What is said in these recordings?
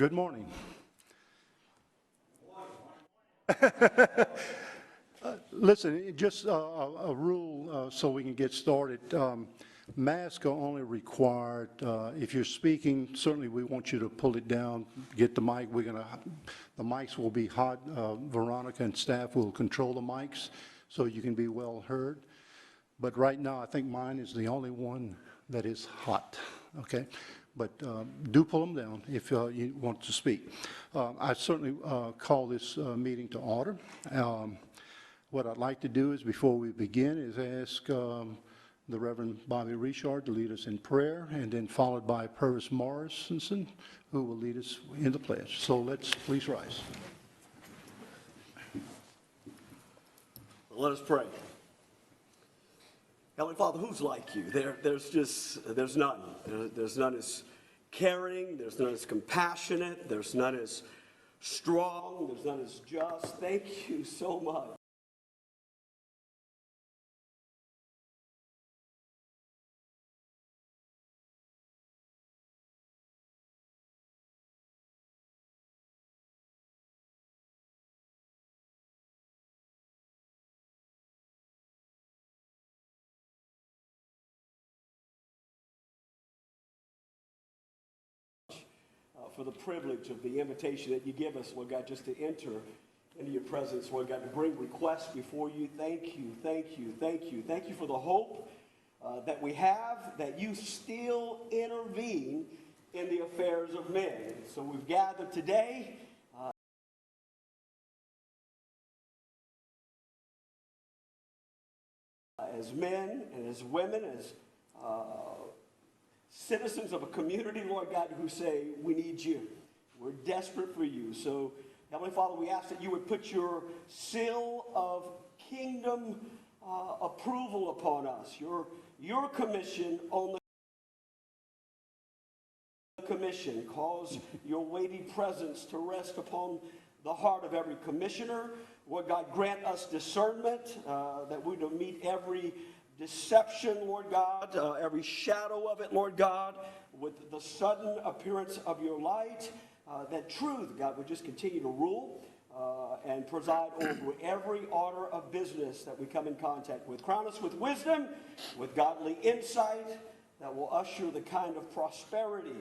Good morning. Listen, just a rule so we can get started. Masks are only required if you're speaking. Certainly, we want you to pull it down, get the mic. The mics will be hot. Veronica and staff will control the mics so you can be well heard. But right now, I think mine is the only one that is hot. Okay. But do pull them down if you want to speak. I certainly call this meeting to order. What I'd like to do is, before we begin, is ask the Reverend Bobby Richard to lead us in prayer, and then followed by Parish Morrison, who will lead us in the pledge. So let's please rise. Let us pray. Heavenly Father, who's like you? There's none. There's none as caring. There's none as compassionate. There's none as strong. There's none as just. Thank you so much. For the privilege of the invitation that you give us, Lord God, just to enter into your presence, Lord God, to bring requests before you. Thank you, thank you, thank you. Thank you for the hope that we have, that you still intervene in the affairs of men. So we've gathered today as men and as women, as citizens of a community, Lord God, who say, we need you. We're desperate for you. So, Heavenly Father, we ask that you would put your seal of kingdom approval upon us, your commission on the commission. Cause your weighty presence to rest upon the heart of every commissioner. Lord God, grant us discernment that we don't meet every deception, Lord God, every shadow of it, Lord God, with the sudden appearance of your light, that truth, God, would just continue to rule and preside over every order of business that we come in contact with. Crown us with wisdom, with godly insight that will usher the kind of prosperity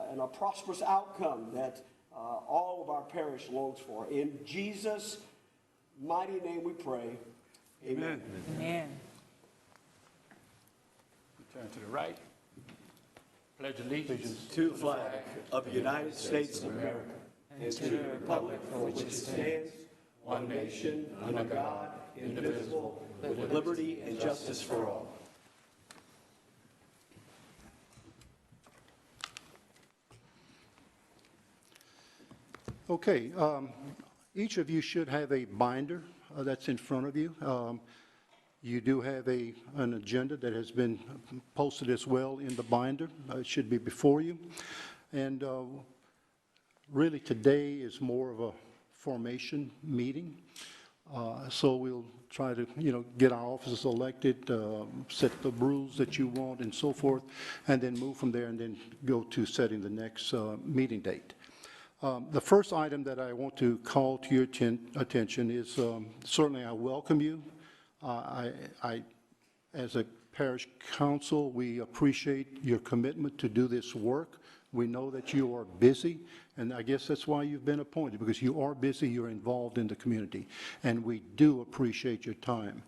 and a prosperous outcome that all of our parish longs for. In Jesus' mighty name we pray. Amen. Amen. Turn to the right. Pledge allegiance to the flag of the United States of America and to the republic for which it stands, one nation, under God, indivisible, with liberty and justice for all. Okay. Each of you should have a binder that's in front of you. You do have an agenda that has been posted as well in the binder. It should be before you. And really today is more of a formation meeting. So we'll try to, get our officers elected, set the rules that you want and so forth, and then move from there and then go to setting the next meeting date. The first item that I want to call to your attention is certainly I welcome you. As a parish council, we appreciate your commitment to do this work. We know that you are busy, and I guess that's why you've been appointed, because you are busy, you're involved in the community, and we do appreciate your time.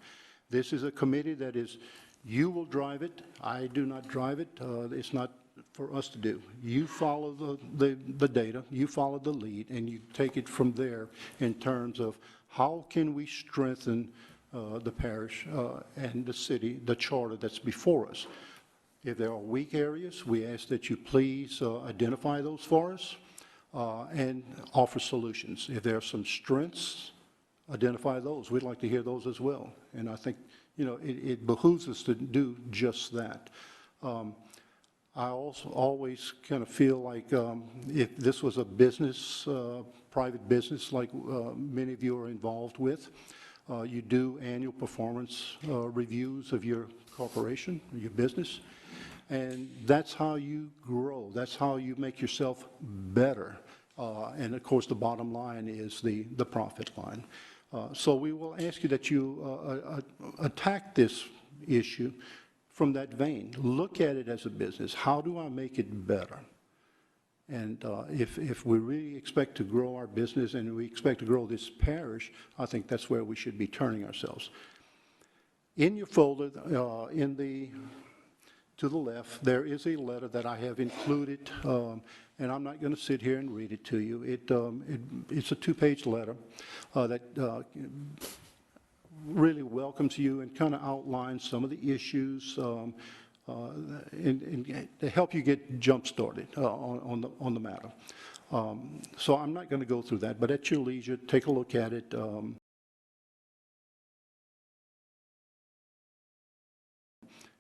This is a committee that is, you will drive it. I do not drive it. It's not for us to do. You follow the data, you follow the lead, and you take it from there in terms of how can we strengthen the parish and the city, the charter that's before us. If there are weak areas, we ask that you please identify those for us and offer solutions. If there are some strengths, identify those. We'd like to hear those as well. And I think, it behooves us to do just that. I also always kind of feel like if this was a business, private business like many of you are involved with, You do annual performance reviews of your corporation, your business, and that's how you grow. That's how you make yourself better. And of course, the bottom line is the profit line. So we will ask you that you attack this issue from that vein. Look at it as a business. How do I make it better? And if we really expect to grow our business and we expect to grow this parish, I think that's where we should be turning ourselves. In your folder, to the left, there is a letter that I have included, and I'm not going to sit here and read it to you. It's a two-page letter that really welcomes you and kind of outlines some of the issues and to help you get jump-started on the matter. So I'm not going to go through that, but at your leisure, take a look at it.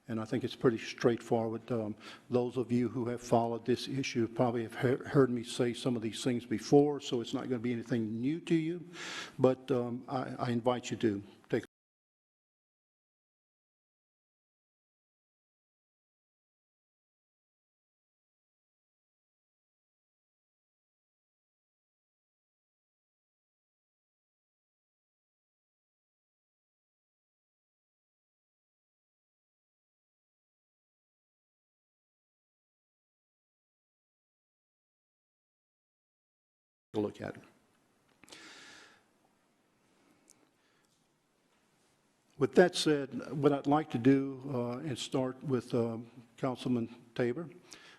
And I think it's pretty straightforward. Those of you who have followed this issue probably have heard me say some of these things before, so it's not going to be anything new to you. But I invite you to take a look at it. With that said, what I'd like to do and start with Councilman Tabor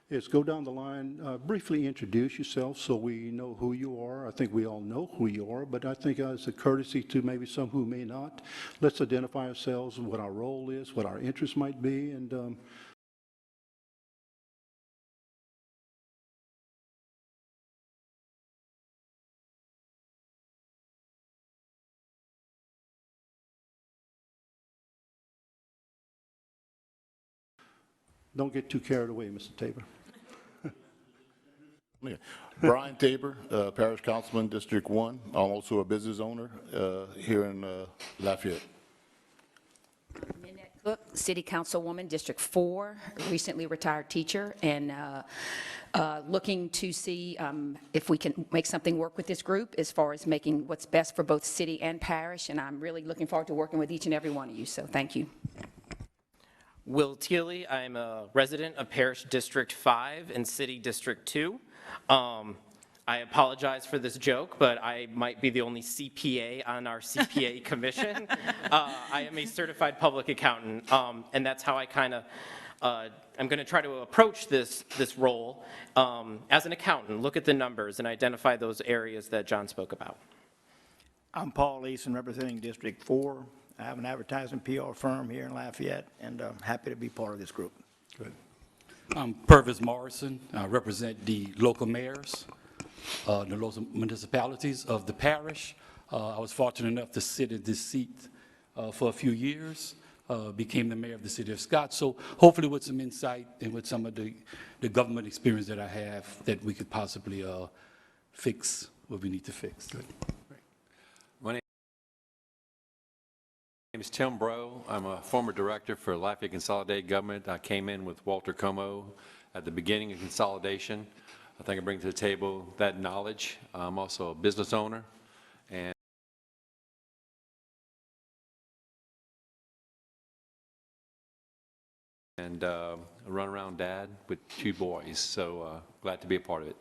is go down the line, briefly introduce yourself so we know who you are. I think we all know who you are, but I think as a courtesy to maybe some who may not, let's identify ourselves, what our role is, what our interests might be, and don't get too carried away, Mr. Tabor. Brian Tabor, Parish Councilman, District 1. I'm also a business owner here in Lafayette. Cook, City Councilwoman, District 4, recently retired teacher, and looking to see if we can make something work with this group as far as making what's best for both city and parish, and I'm really looking forward to working with each and every one of you, so thank you. Will Teely, I'm a resident of Parish District 5 and City District 2. I apologize for this joke, but I might be the only CPA on our CPA commission. I am a certified public accountant, and that's how I kind of, I'm going to try to approach this role as an accountant, look at the numbers and identify those areas that John spoke about. I'm Paul Eason, representing District 4. I have an advertising PR firm here in Lafayette, and I'm happy to be part of this group. Good. I'm Purvis Morrison. I represent the local mayors, the local municipalities of the parish. I was fortunate enough to sit in this seat for a few years, became the mayor of the city of Scott. So hopefully with some insight and with some of the government experience that I have, that we could possibly fix what we need to fix. Good. My name is Tim Breaux. I'm a former director for Lafayette Consolidated Government. I came in with Walter Como at the beginning of consolidation. I think I bring to the table that knowledge. I'm also a business owner and a run-around dad with 2 boys. So glad to be a part of it.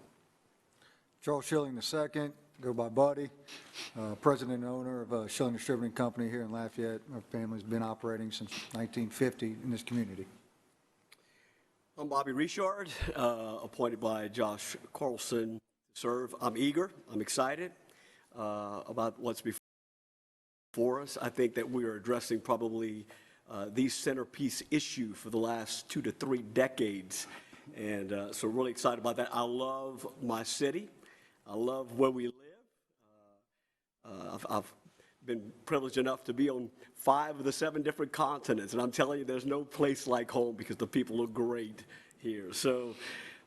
Charles Schilling II, go by Buddy, president and owner of Schilling Distributing Company here in Lafayette. Our family's been operating since 1950 in this community. I'm Bobby Richard, appointed by Josh Carlson to serve. I'm eager, I'm excited about what's before us. I think that we are addressing probably the centerpiece issue for the last 2 to 3 decades. And so really excited about that. I love my city. I love where we live. I've been privileged enough to be on 5 of the 7 different continents, and I'm telling you, there's no place like home because the people are great here. So,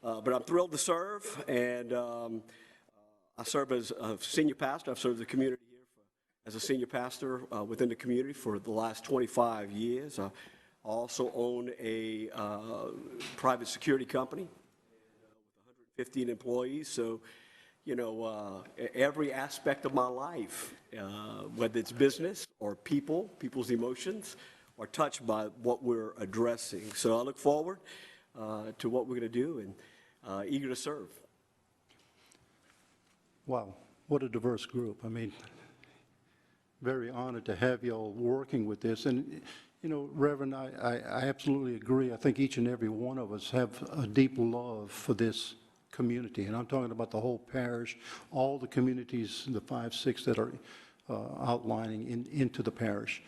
but I'm thrilled to serve, and I serve as a senior pastor. I've served the community here as a senior pastor within the community for the last 25 years. I also own a private security company with 115 employees. So, you know, every aspect of my life, whether it's business or people's emotions, are touched by what we're addressing. So I look forward to what we're going to do and eager to serve. Wow, what a diverse group. I mean, very honored to have you all working with this. And, you know, Reverend, I absolutely agree. I think each and every one of us have a deep love for this community. And I'm talking about the whole parish, all the communities, the 5, 6 that are outlining into the parish.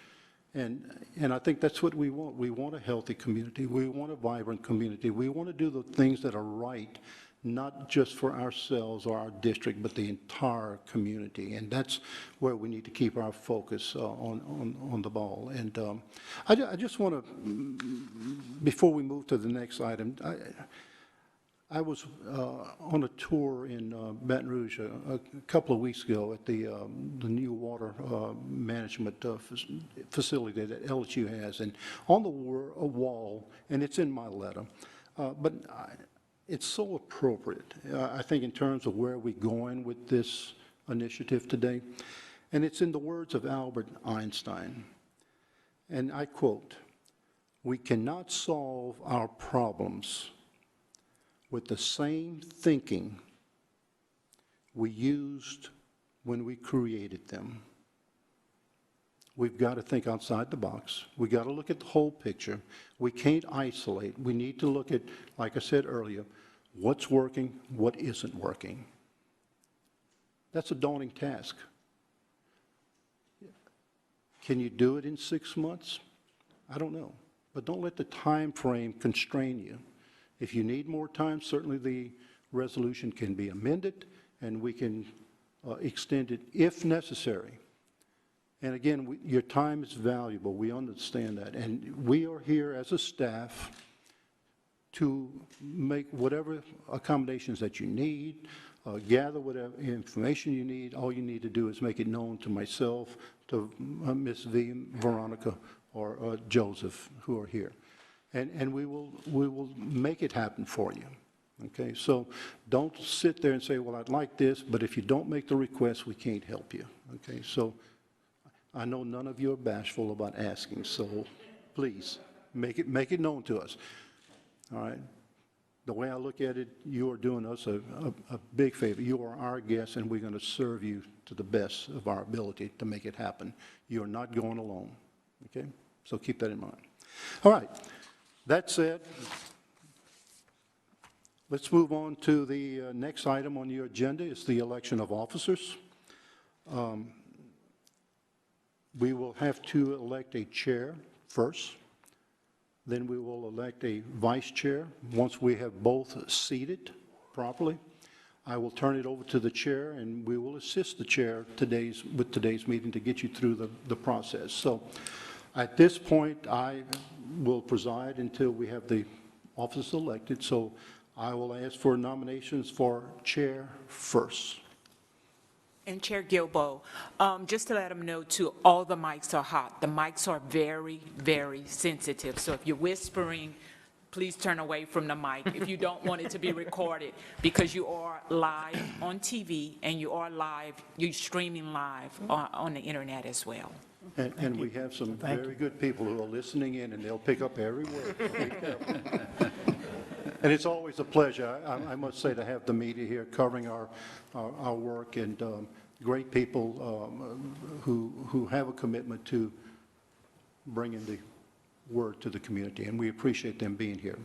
And I think that's what we want. We want a healthy community. We want a vibrant community. We want to do the things that are right, not just for ourselves or our district, but the entire community. And that's where we need to keep our focus on the ball. And I just want to, before we move to the next item, I was on a tour in Baton Rouge a couple of weeks ago at the new water management facility that LSU has. And on the wall, and it's in my letter, but it's so appropriate, I think, in terms of where we're going with this initiative today. And it's in the words of Albert Einstein. And I quote, "We cannot solve our problems with the same thinking we used when we created them." We've got to think outside the box. We've got to look at the whole picture. We can't isolate. We need to look at, like I said earlier, what's working, what isn't working. That's a daunting task. Can you do it in 6 months? I don't know. But don't let the time frame constrain you. If you need more time, certainly the resolution can be amended, and we can extend it if necessary. And again, your time is valuable. We understand that. And we are here as a staff to make whatever accommodations that you need, gather whatever information you need. All you need to do is make it known to myself, to Ms. V, Veronica, or Joseph, who are here. And we will make it happen for you. Okay, so don't sit there and say, well, I'd like this, but if you don't make the request, we can't help you. Okay, so I know none of you are bashful about asking, so please make it known to us. All right. The way I look at it, you are doing us a big favor. You are our guests, and we're going to serve you to the best of our ability to make it happen. You are not going alone. Okay, so keep that in mind. All right. That said, let's move on to the next item on your agenda. It's the election of officers. We will have to elect a chair first. Then we will elect a vice chair. Once we have both seated properly, I will turn it over to the chair, and we will assist the chair with today's meeting to get you through the process. So at this point, I will preside until we have the officers elected. So I will ask for nominations for chair first. And Chair Gilbo, just to let them know too, all the mics are hot. The mics are very, very sensitive. So if you're whispering, please turn away from the mic if you don't want it to be recorded, because you are live on TV and you are live, you're streaming live on the internet as well. And we have some very good people who are listening in, and they'll pick up every word. Be careful. And it's always a pleasure, I must say, to have the media here covering our work, and great people who have a commitment to bringing the word to the community, and we appreciate them being here.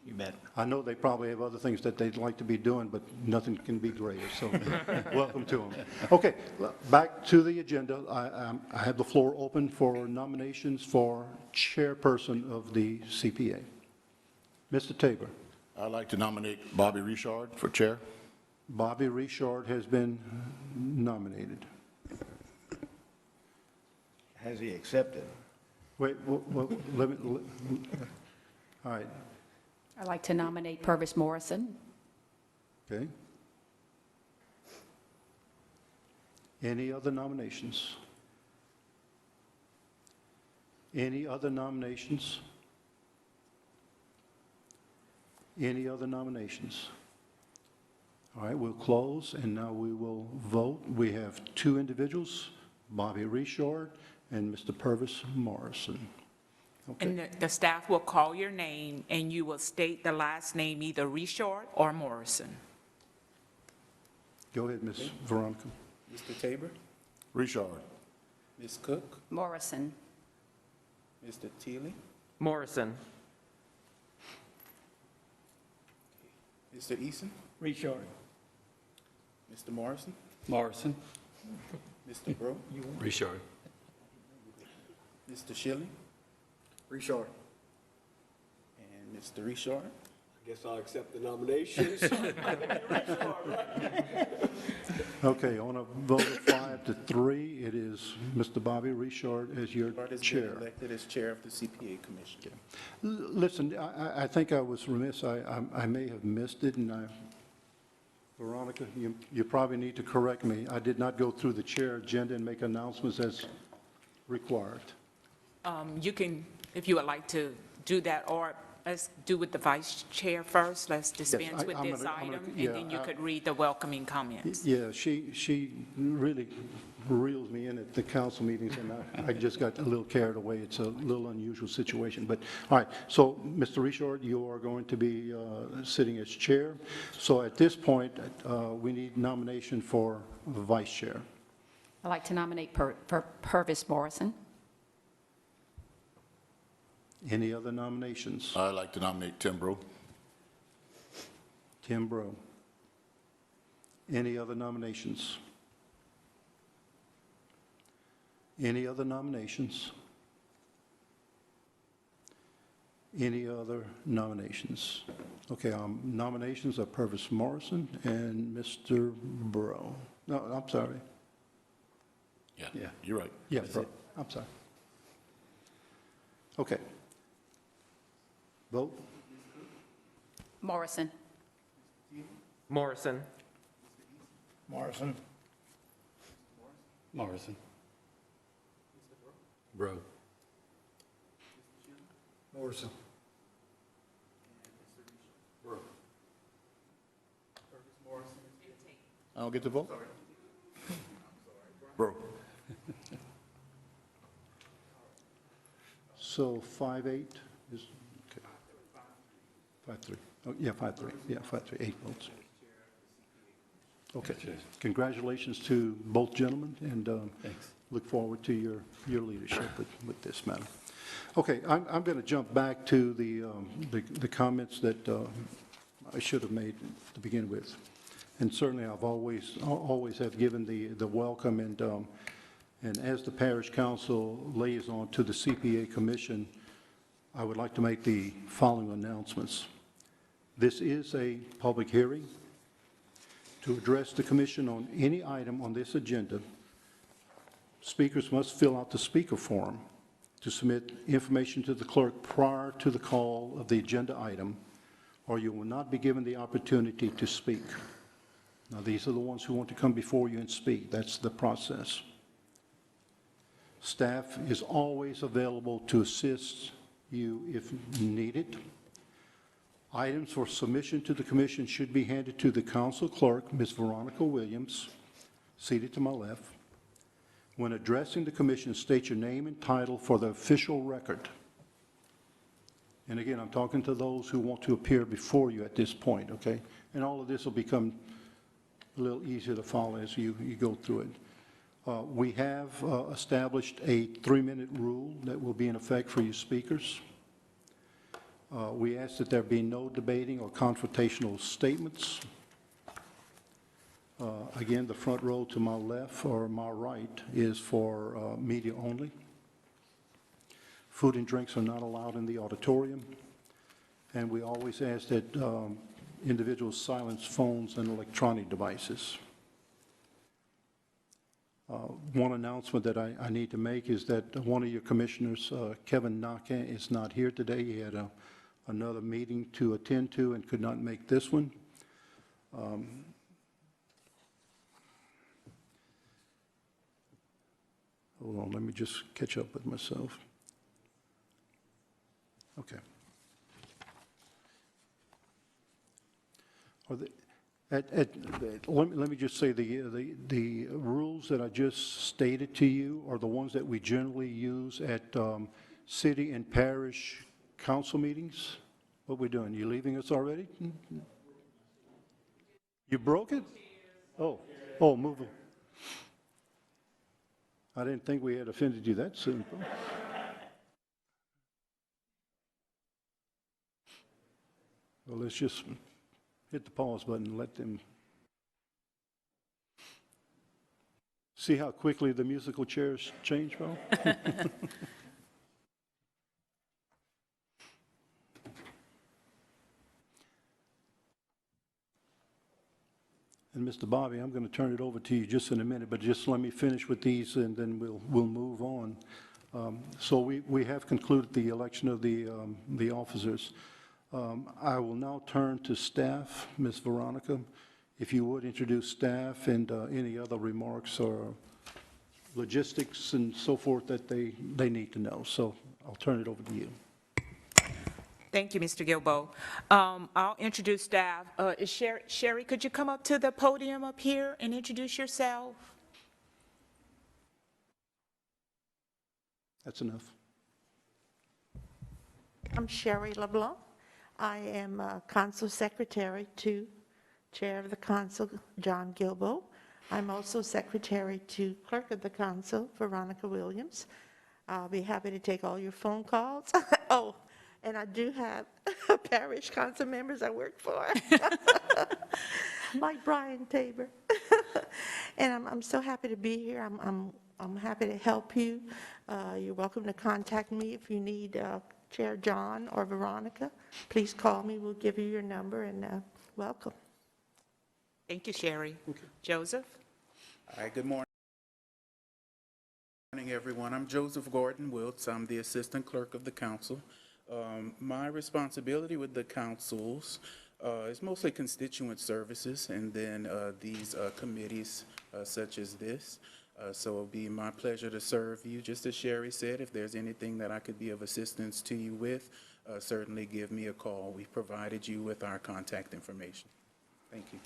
You bet. I know they probably have other things that they'd like to be doing, but nothing can be greater, so welcome to them. Okay, back to the agenda. I have the floor open for nominations for chairperson of the CPA. Mr. Tabor. I'd like to nominate Bobby Richard for chair. Bobby Richard has been nominated. Has he accepted? Wait, well, all right, I'd like to nominate Purvis Morrison. okay. Any other nominations? Any other nominations? Any other nominations? All right, we'll close, and now we will vote. We have two individuals, Bobby Richard and Mr. Purvis Morrison. Okay. And the staff will call your name, and you will state the last name, either Richard or Morrison. Go ahead, Ms. Veronica. Mr. Tabor, Richard. Ms. Cook, Morrison. Mr. Teely, Morrison. Mr. Eason, Richard. Mr. Morrison, Morrison. Mr. Bro, Richard. Mr. Schilling, Richard. and Mr. Richard. I guess I'll accept the nominations. Okay, on a vote of 5-3, it is Mr. Bobby Richard as your Richard has been chair. elected as chair of the CPA Commission. Listen, I think I was remiss. I may have missed it, and Veronica, you probably need to correct me. I did not go through the chair agenda and make announcements as required. You can, if you would like to do that, or let's do with the vice chair first. Let's dispense with I'm this gonna- item, yeah, and then you could read the welcoming comments. Yeah, she really reels me in at the council meetings, and I just got a little carried away. It's a little unusual situation, but, all right. So, Mr. Richard, you are going to be sitting as chair. So at this point, we need nomination for vice chair. I'd like to nominate Purvis Morrison. Any other nominations? I'd like to nominate Tim Bro. Tim Bro. Any other nominations? Any other nominations? Any other nominations? Okay, nominations are Purvis Morrison and Mr. Bro. No, I'm sorry. Yeah, you're right. Yeah, Bro. I'm sorry. Okay. Vote. Morrison. Morrison. Morrison. Morrison. Bro. Morrison. I don't get to vote? Bro. So 5-8 is, okay. 5-3. Oh, yeah, 5-3. Yeah, 5-3, 8 votes. Okay. Congratulations to both gentlemen, and Thanks. look forward to your leadership with this matter. Okay, I'm going to jump back to the comments that I should have made to begin with. And certainly, I've always have given the welcome, and as the Parish Council liaison to the CPA Commission, I would like to make the following announcements. This is a public hearing. To address the Commission on any item on this agenda, speakers must fill out the speaker form to submit information to the clerk prior to the call of the agenda item, or you will not be given the opportunity to speak. Now, these are the ones who want to come before you and speak. That's the process. Staff is always available to assist you if needed. Items for submission to the Commission should be handed to the Council Clerk, Ms. Veronica Williams, seated to my left. When addressing the Commission, state your name and title for the official record. And again, I'm talking to those who want to appear before you at this point, okay? And all of this will become a little easier to follow as you go through it. We have established a 3-minute rule that will be in effect for you speakers. We ask that there be no debating or confrontational statements. Again, the front row to my left or my right is for media only. Food and drinks are not allowed in the auditorium. And we always ask that individuals silence phones and electronic devices. One announcement that I need to make is that one of your commissioners, Kevin Naka, is not here today. He had another meeting to attend to and could not make this one. Hold on, let me just catch up with myself. Okay. Are the- let me just say, the rules that I just stated to you are the ones that we generally use at city and parish council meetings? What we doing? You leaving us already? You broke it? Oh, move it. I didn't think we had offended you that soon. Well, let's just hit the pause button and let them see how quickly the musical chairs change, Bo? And Mr. Bobby, I'm going to turn it over to you just in a minute, but just let me finish with these and then we'll move on. So we have concluded the election of the officers. I will now turn to staff. Ms. Veronica, if you would introduce staff and any other remarks or logistics and so forth that they need to know. So I'll turn it over to you. Thank you, Mr. Gilbo. I'll introduce staff. Is Sherry, could you come up to the podium up here and introduce yourself? That's enough. I'm Sherry LeBlanc. I am Council Secretary to Chair of the Council, John Gilbo. I'm also Secretary to Clerk of the Council, Veronica Williams. I'll be happy to take all your phone calls. Oh, and I do have parish council members I work for, like Brian Tabor. And I'm so happy to be here. I'm happy to help you. You're welcome to contact me if you need Chair John or Veronica. Please call me. We'll give you your number, and welcome. Thank you, Sherry. Joseph? All right, good morning, everyone. I'm Joseph Gordon Wiltz. I'm the Assistant Clerk of the Council. My responsibility with the councils is mostly constituent services and then these committees such as this. So it'll be my pleasure to serve you. Just as Sherry said, if there's anything that I could be of assistance to you with, certainly give me a call. We've provided you with our contact information. Thank you.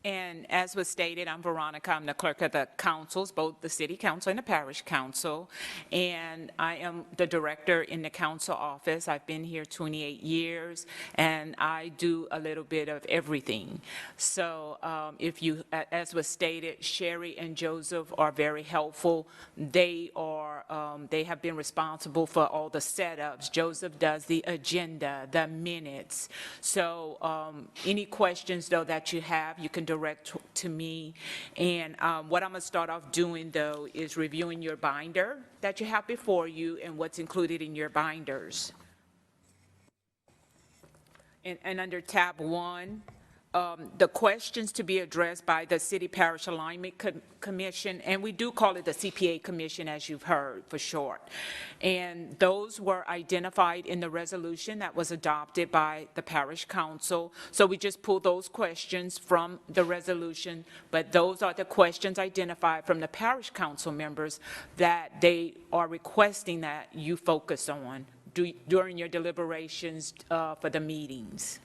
And as was stated, I'm Veronica. I'm the clerk of the councils, both the city council and the parish council. And I am the director in the council office. I've been here 28 years, and I do a little bit of everything. So if you, as was stated, Sherry and Joseph are very helpful. They have been responsible for all the setups. Joseph does the agenda, the minutes. So any questions, though, that you have, you can direct to me. And what I'm going to start off doing, though, is reviewing your binder that you have before you and what's included in your binders. And under tab 1, the questions to be addressed by the City Parish Alignment Commission, and we do call it the CPA Commission, as you've heard, for short. And those were identified in the resolution that was adopted by the Parish Council. So we just pulled those questions from the resolution, but those are the questions identified from the Parish Council members that they are requesting that you focus on during your deliberations for the meetings.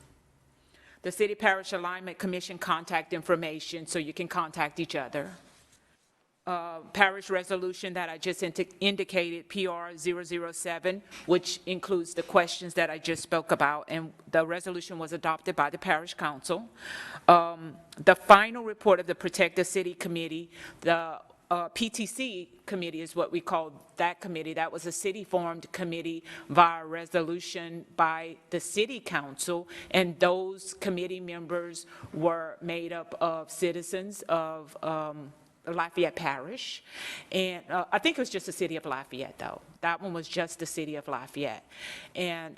The City Parish Alignment Commission contact information, so you can contact each other. Parish resolution that I just indicated, PR 007, which includes the questions that I just spoke about, and the resolution was adopted by the Parish Council. The final report of the Protect the City Committee, the PTC committee is what we call that committee. That was a city-formed committee via resolution by the city council, and those committee members were made up of citizens of Lafayette Parish, and I think it was just the city of Lafayette, though. That one was just the city of Lafayette. And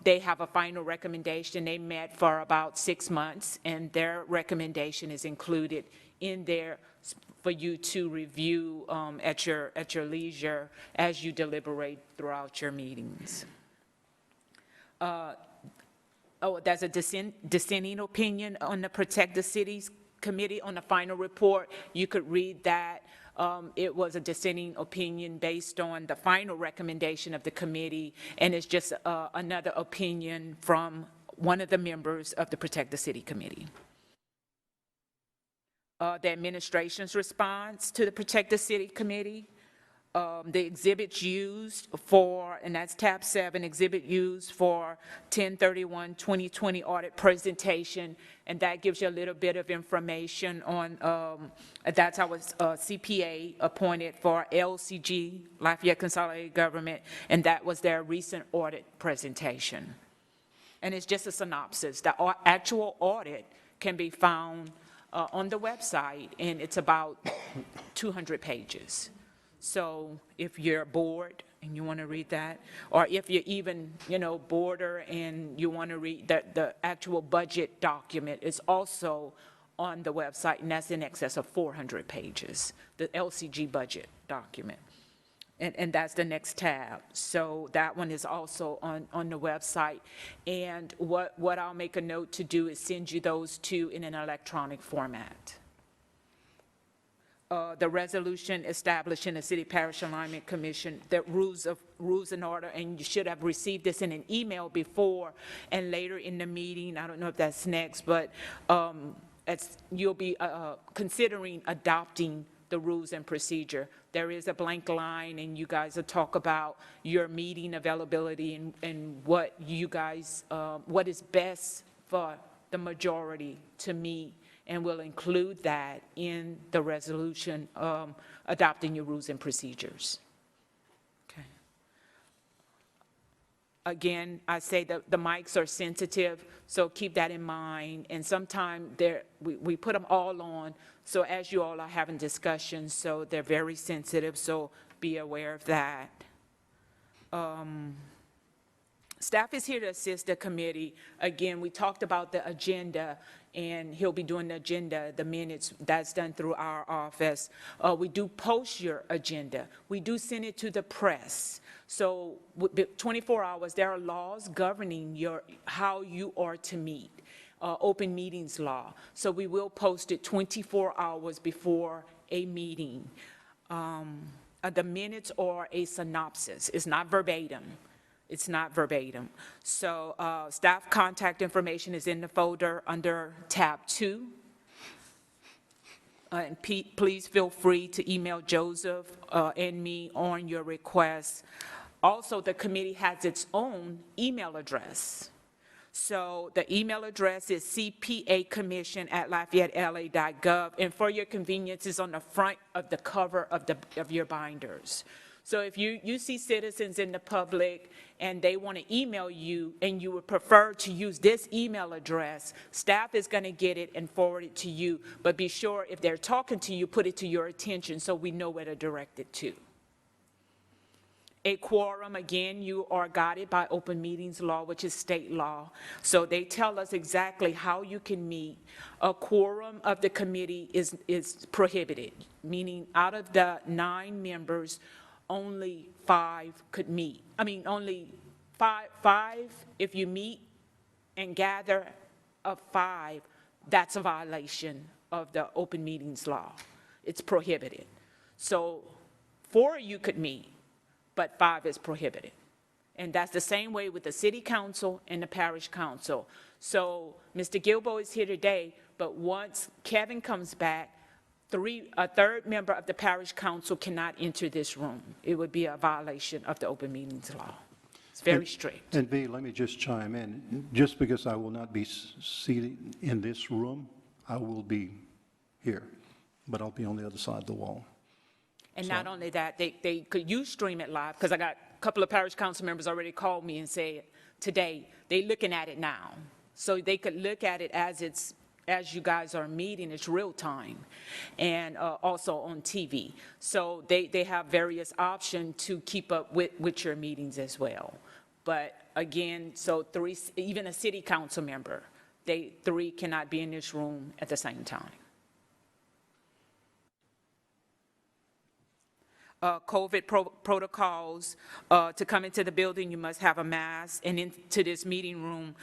they have a final recommendation. They met for about 6 months, and their recommendation is included in there for you to review at your leisure as you deliberate throughout your meetings. There's a dissenting opinion on the Protect the Cities Committee on the final report. You could read that It was a dissenting opinion based on the final recommendation of the committee, and it's just another opinion from one of the members of the Protect the City Committee. The administration's response to the Protect the City Committee, the exhibits used for, and that's tab 7, exhibit used for 10/31/2020 audit presentation, and that gives you a little bit of information on, that's our CPA appointed for LCG, Lafayette Consolidated Government, and that was their recent audit presentation. And it's just a synopsis. The actual audit can be found on the website, and it's about 200 pages. So if you're bored and you want to read that, or if you're even, boarder and you want to read the actual budget document, is also on the website, and that's in excess of 400 pages, the LCG budget document. And that's the next tab. So that one is also on the website. And what I'll make a note to do is send you those two in an electronic format. The resolution establishing the City Parish Alignment Commission, the rules and order, and you should have received this in an email before and later in the meeting. I don't know if that's next, but you'll be considering adopting the rules and procedure. There is a blank line, and you guys will talk about your meeting availability and what you guys, what is best for the majority to meet, and we'll include that in the resolution adopting your rules and procedures. Okay. Again, I say that the mics are sensitive, so keep that in mind. And sometimes we put them all on, so as you all are having discussions, so they're very sensitive, so be aware of that. Staff is here to assist the committee. Again, we talked about the agenda, and he'll be doing the agenda, the minutes, that's done through our office. We do post your agenda. We do send it to the press. So 24 hours, there are laws governing how you are to meet, open meetings law. So we will post it 24 hours before a meeting. The minutes are a synopsis. It's not verbatim. It's not verbatim. So staff contact information is in the folder under tab 2. And please feel free to email Joseph and me on your requests. Also, the committee has its own email address. So the email address is cpacommission@LafayetteLA.gov, and for your convenience, is on the front of the cover of your binders. So if you see citizens in the public and they want to email you and you would prefer to use this email address, staff is going to get it and forward it to you. But be sure if they're talking to you, put it to your attention so we know where to direct it to. A quorum, again, you are guided by open meetings law, which is state law. So they tell us exactly how you can meet. A quorum of the committee is prohibited, meaning out of the 9 members, only 5 could meet. I mean, only five, if you meet and gather of 5, that's a violation of the open meetings law. It's prohibited. So 4 you could meet, but 5 is prohibited. And that's the same way with the city council and the parish council. So Mr. Gilbo is here today, but once Kevin comes back, a third member of the parish council cannot enter this room. It would be a violation of the open meetings law. It's very strict. And V, let me just chime in. Just because I will not be seated in this room, I will be here, but I'll be on the other side of the wall. And not only that, they could stream it live, because I got a couple of parish council members already called me and said today, they're looking at it now. So they could look at it as you guys are meeting, it's real time, and also on TV. So they have various options to keep up with your meetings as well. But again, so 3, even a city council member, 3 cannot be in this room at the same time. COVID protocols. To come into the building, you must have a mask, and into this meeting room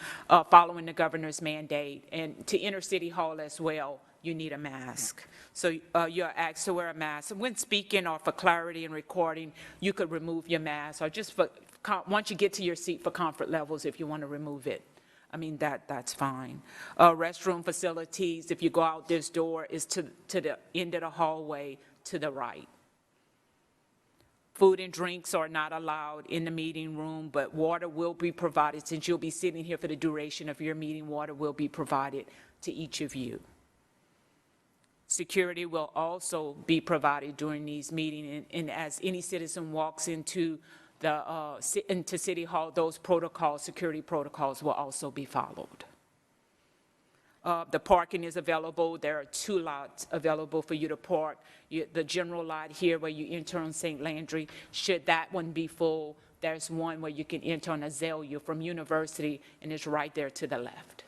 following the governor's mandate, and to enter City Hall as well. you need a mask. So you're asked to wear a mask. And when speaking or for clarity and recording, you could remove your mask, or just for, once you get to your seat for comfort levels, if you want to remove it. I mean, that's fine. Restroom facilities, if you go out this door, is to the end of the hallway to the right. Food and drinks are not allowed in the meeting room, but water will be provided. Since you'll be sitting here for the duration of your meeting, water will be provided to each of you. Security will also be provided during these meetings, and as any citizen walks into City Hall, those protocols, security protocols, will also be followed. The parking is available. There are 2 lots available for you to park. The general lot here where you enter on St. Landry, should that one be full, there's one where you can enter on Azalea from University, and it's right there to the left.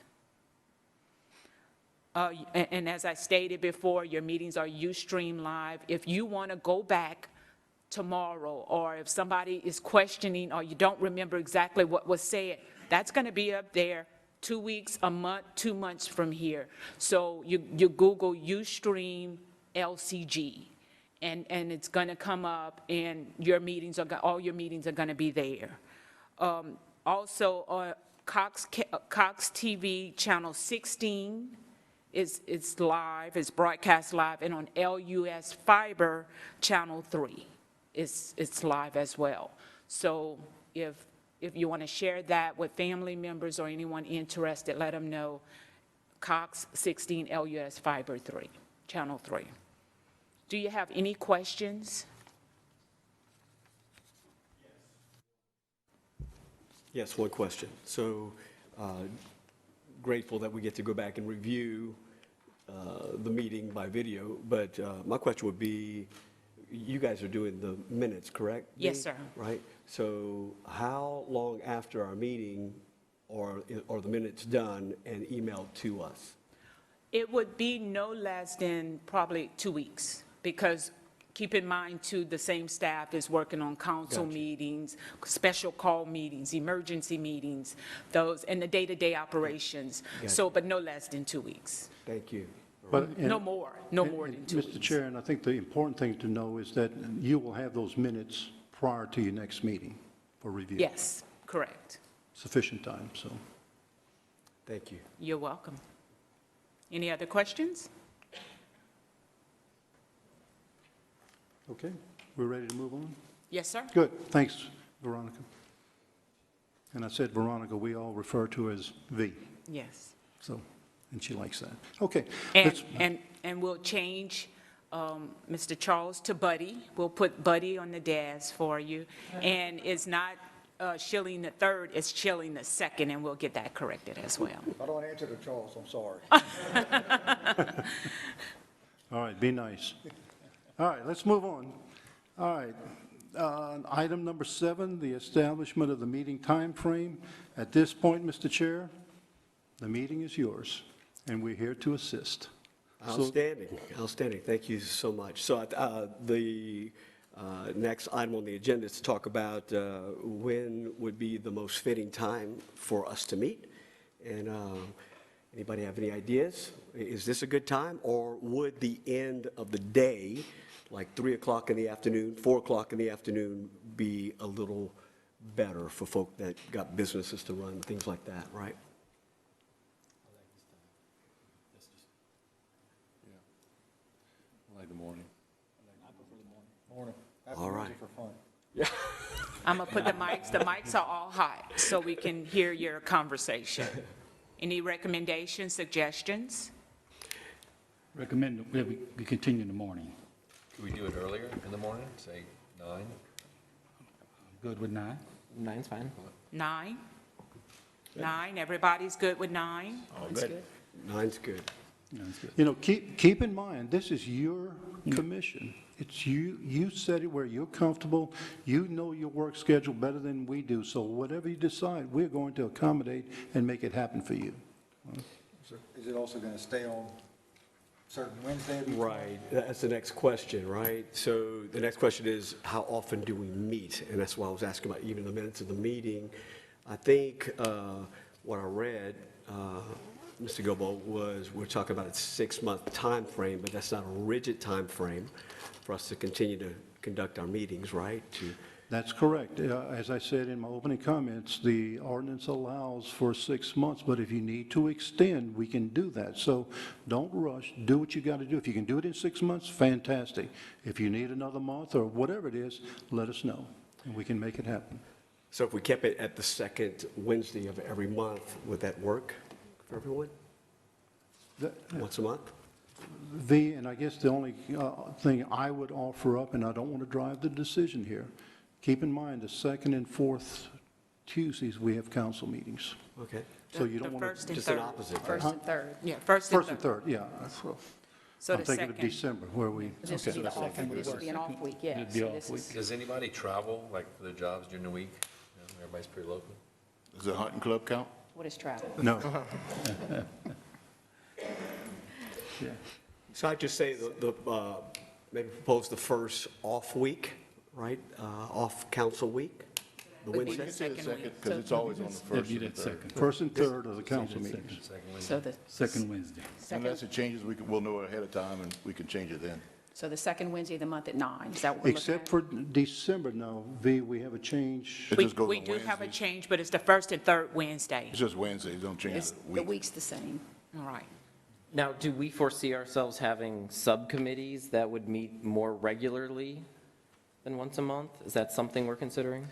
And as I stated before, your meetings are Ustream Live. If you want to go back tomorrow, or if somebody is questioning or you don't remember exactly what was said, that's going to be up there 2 weeks, a month, 2 months from here. So you Google Ustream LCG, and it's going to come up, and all your meetings are going to be there. Also, Cox TV channel 16 is live, it's broadcast live, and on LUS Fiber channel 3. It's live as well. So if you want to share that with family members or anyone interested, let them know. Cox 16 LUS Fiber 3, channel 3. Do you have any questions? Yes, one question. So grateful that we get to go back and review the meeting by video, but my question would be, you guys are doing the minutes, correct? Yes, sir. Right? So how long after our meeting are the minutes done and emailed to us? It would be no less than probably 2 weeks, because keep in mind, too, the same staff is working on council meetings, special call meetings, emergency meetings, those, and the day-to-day operations. So, but no less than 2 weeks. Thank you. No more than 2 weeks. Mr. Chair, and I think the important thing to know is that you will have those minutes prior to your next meeting for review. Yes, correct. Sufficient time, so. Thank you. You're welcome. Any other questions? Okay, we're ready to move on? Yes, sir. Good, thanks, Veronica. And I said Veronica, we all refer to her as V, Yes. so, and she likes that. Okay. And we'll change Mr. Charles to Buddy. We'll put Buddy on the desk for you. And it's not Schilling the third, it's Schilling the second, and we'll get that corrected as well. I don't answer to Charles, I'm sorry. All right, be nice. All right, let's move on. All right, item number 7, the establishment of the meeting time frame. At this point, Mr. Chair, the meeting is yours, and we're here to assist. Outstanding, outstanding. Thank you so much. So the next item on the agenda is to talk about when would be the most fitting time for us to meet. And anybody have any ideas? Is this a good time, or would the end of the day, like 3 o'clock in the afternoon, 4 o'clock in the afternoon, be a little better for folk that got businesses to run, things like that, right? I like the morning. Morning. All right. For fun. I'm going to put the mics are all hot, so we can hear your conversation. Any recommendations, suggestions? Recommend that we continue in the morning. Could we do it earlier in the morning, say 9? Good with 9? 9's fine. 9? 9, everybody's good with 9? Good. 9's good. You know, keep in mind, this is your commission. It's you set it where you're comfortable. You know your work schedule better than we do. So whatever you decide, we're going to accommodate and make it happen for you. Is it also going to stay on certain Wednesday? Right, that's the next question, right? So the next question is, how often do we meet? And that's why I was asking about even the minutes of the meeting. I think what I read, Mr. Gilbo, was we're talking about a 6-month time frame, but that's not a rigid time frame for us to continue to conduct our meetings, right? That's correct. As I said in my opening comments, the ordinance allows for 6 months, but if you need to extend, we can do that. So don't rush. Do what you got to do. If you can do it in 6 months, fantastic. If you need another month or whatever it is, let us know, and we can make it happen. So if we kept it at the second Wednesday of every month, would that work for everyone? Once a month? And I guess the only thing I would offer up, and I don't want to drive the decision here, keep in mind the second and fourth Tuesdays, we have council meetings. Okay. So you don't want First to, and Just an third. opposite. First and third. Yeah, first and first and third. third, yeah. So I'm the thinking of second. December, where we, This would be the off, this would be an off week, yeah. It'd be So off this week. is- Does anybody travel, like, for their jobs during the week? You know, everybody's pretty local. Does the hunting club count? What is travel? no. So I'd just say maybe propose the first off week, right? Off council week, the Would be Wednesday. the Say the second second, week. because it's always on the It'd first be and the that third. second, First and third of the council Second. meetings. Second Wednesday. So the second Wednesday. Unless second, it changes, we'll know ahead of time, and we can change it then. so the second Wednesday of the month at 9, is that what we're looking at? Except for December now, we have a change. It We just goes we on do have a Wednesdays. change, but it's the first and third Wednesday. It's just Wednesdays, don't change It's- the The week. week's the same. All right. Now, do we foresee ourselves having subcommittees that would meet more regularly than once a month? Is that something we're considering?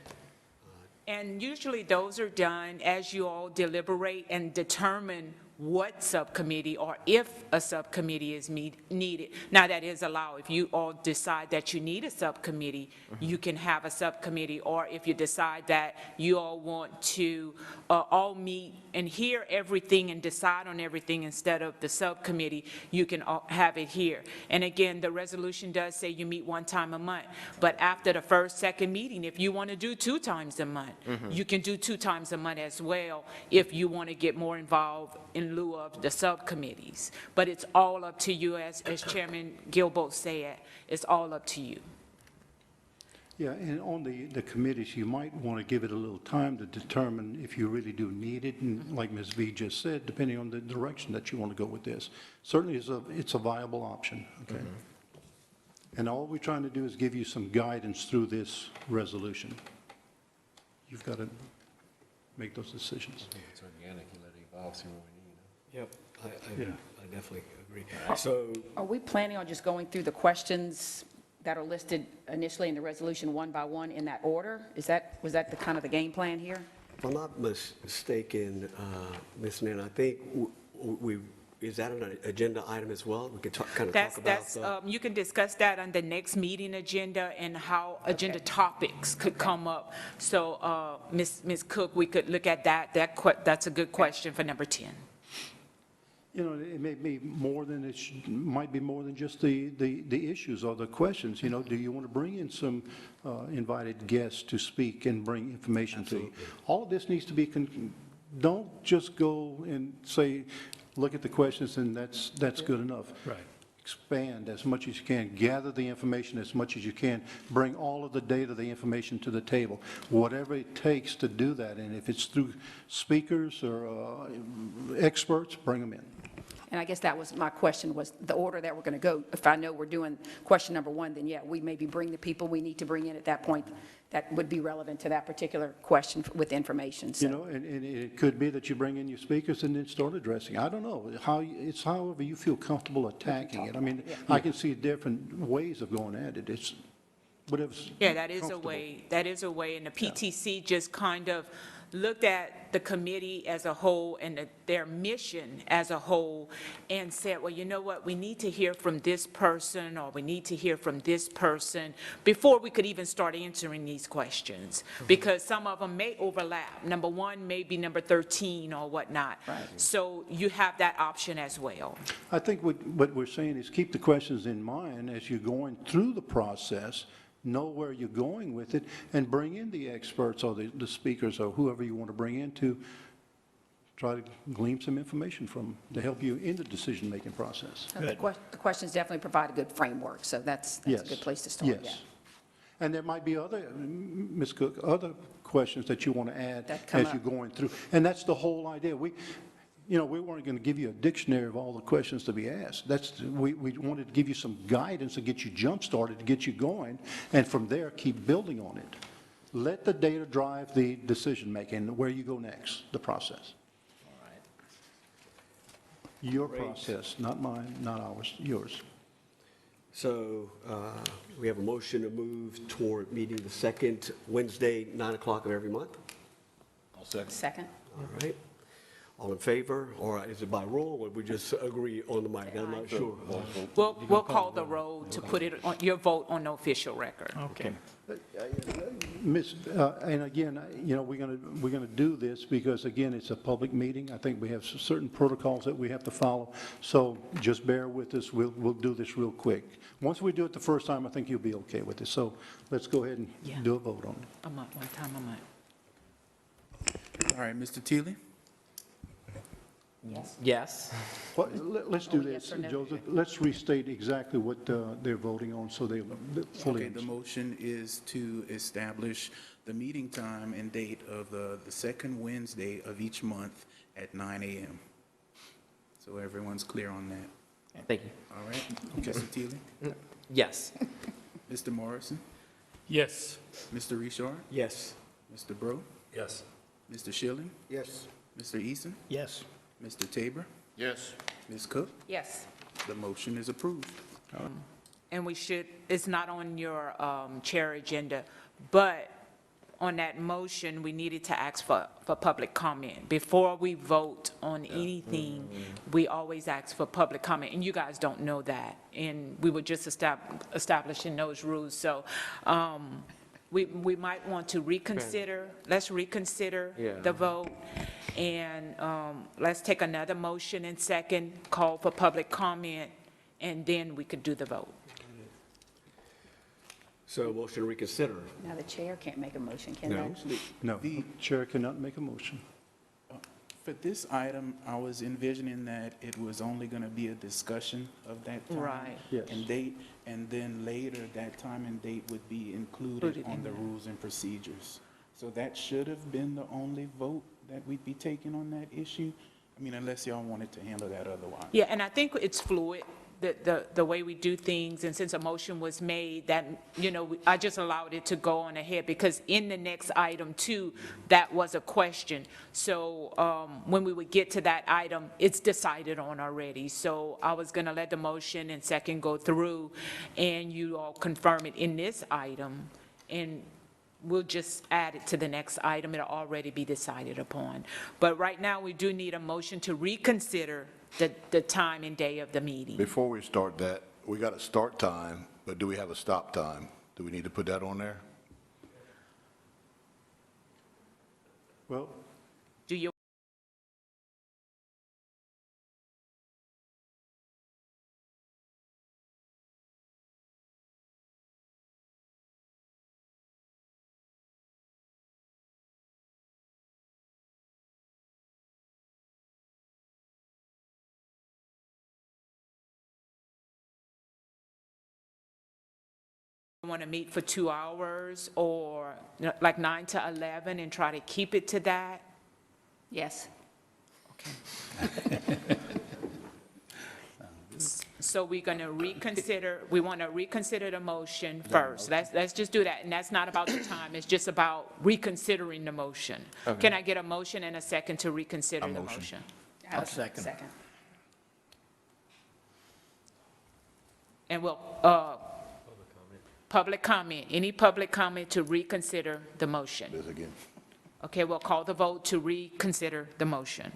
And usually those are done as you all deliberate and determine what subcommittee or if a subcommittee is needed. Now, that is allowed. If you all decide that you need a subcommittee, you can have a subcommittee. Or if you decide that you all want to all meet and hear everything and decide on everything instead of the subcommittee, you can all have it here. And again, the resolution does say you meet 1 time a month. But after the first, second meeting, if you want to do 2 times a month, you can do 2 times a month as well if you want to get more involved in lieu of the subcommittees. But it's all up to you, as Chairman Gilbo said, it's all up to you. Yeah, and on the committees, you might want to give it a little time to determine if you really do need it, and like Ms. V just said, depending on the direction that you want to go with this. Certainly, it's a viable option, okay? And all we're trying to do is give you some guidance through this resolution. You've got to make those decisions. It's organic, you let it evolve, see what we need. Yep, I definitely agree. So, Are we planning on just going through the questions that are listed initially in the resolution one by one in that order? Was that the kind of the game plan here? if I'm not mistaken, Ms. Nan, I think is that an agenda item as well? We could kind of talk about That's, you can discuss that on the next meeting agenda and how agenda topics could come up. So, Ms. Cook, we could look at that. That's a good question for number 10. You know, it may be more than, might be more than just the issues or the questions. You know, do you want to bring in some invited guests to speak and bring information to you? All of this needs to be, don't just go and say, look at the questions and that's good enough. Right. Expand as much as you can, gather the information as much as you can, bring all of the data, the information to the table, whatever it takes to do that. And if it's through speakers or experts, bring them in. And I guess that was my question, was the order that we're going to go. If I know we're doing question number 1, then yeah, we maybe bring the people we need to bring in at that point that would be relevant to that particular question with information. So. You know, and it could be that you bring in your speakers and then start addressing. I don't know. It's however you feel comfortable attacking it. I mean, I can see different ways of going at it. It's whatever's Yeah, that is a comfortable. way, and the PTC just kind of looked at the committee as a whole and their mission as a whole and said, well, you know what, we need to hear from this person or we need to hear from this person before we could even start answering these questions, because some of them may overlap. Number 1 may be number 13 or whatnot. Right. So you have that option as well. I think what we're saying is keep the questions in mind as you're going through the process, know where you're going with it, and bring in the experts or the speakers or whoever you want to bring in to try to glean some information from to help you in the decision-making process. The questions definitely provide a good framework, so that's a good place to start. Yes. And there might be other, Ms. Cook, other questions that you want to add That come as you're up. going through. And that's the whole idea. you know, we weren't going to give you a dictionary of all the questions to be asked. We wanted to give you some guidance to get you jump-started, to get you going, and from there, keep building on it. Let the data drive the decision-making, where you go next, the process. Your process, not mine, not ours, yours. So we have a motion to move toward meeting the second Wednesday, 9 o'clock of every month. I'll second. Second. All right. All in favor? Or is it by roll, or we just agree on the mic? I'm not sure. We'll call the roll to put it on, your vote on the official record. Okay. Miss, and again, you know, we're going to do this because, again, it's a public meeting. I think we have certain protocols that we have to follow. So just bear with us. We'll do this real quick. Once we do it the first time, I think you'll be okay with it. So let's go ahead and do a vote on it. A month, one time a month. All right, Mr. Teely? Yes. Well, let's do yes this, or no? Joseph. Let's restate exactly what they're voting on so they fully. Okay, the motion is to establish the meeting time and date of the second Wednesday of each month at 9 a.m. So everyone's clear on that. Thank you. All right, Mr. Teely? Yes. Mr. Morrison? Yes. Mr. Richard? Yes. Mr. Bro? Yes. Mr. Schilling? Yes. Mr. Eason? Yes. Mr. Tabor? Yes. Ms. Cook? Yes. The motion is approved. And we should, it's not on your chair agenda, but on that motion, we needed to ask for public comment. Before we vote on anything, we always ask for public comment, and you guys don't know that. And we were just establishing those rules. So we might want to reconsider, let's reconsider the vote. And let's take another motion and second, call for public comment, and then we could do the vote. So motion to reconsider. Now, the chair can't make a motion, can No. they? No, the chair cannot make a motion. For this item, I was envisioning that it was only going to be a discussion of that time Right. Yes. and date, and then later, that time and date would be included Included on in the that. rules and procedures. So that should have been the only vote that we'd be taking on that issue. I mean, unless y'all wanted to handle that otherwise. Yeah, and I think it's fluid, the way we do things, and since a motion was made, that, you know, I just allowed it to go on ahead, because in the next item too, that was a question. So when we would get to that item, it's decided on already. So I was gonna let the motion and second go through, and you all confirm it in this item, and we'll just add it to the next item. It'll already be decided upon. But right now, we do need a motion to reconsider the time and day of the meeting. Before we start that, we got a start time, but do we have a stop time? Do we need to put that on there? Well, Do you, want to meet for 2 hours, or you know, like 9 to 11, and try to keep it to that? Yes. So we're going to reconsider, we want to reconsider the motion first. Let's just do that, and that's not about the time, it's just about reconsidering the motion. Can I get a motion and a second to reconsider the motion? I'll second. And we'll, public comment, any public comment to reconsider the motion? This again. Okay, we'll call the vote to reconsider the motion.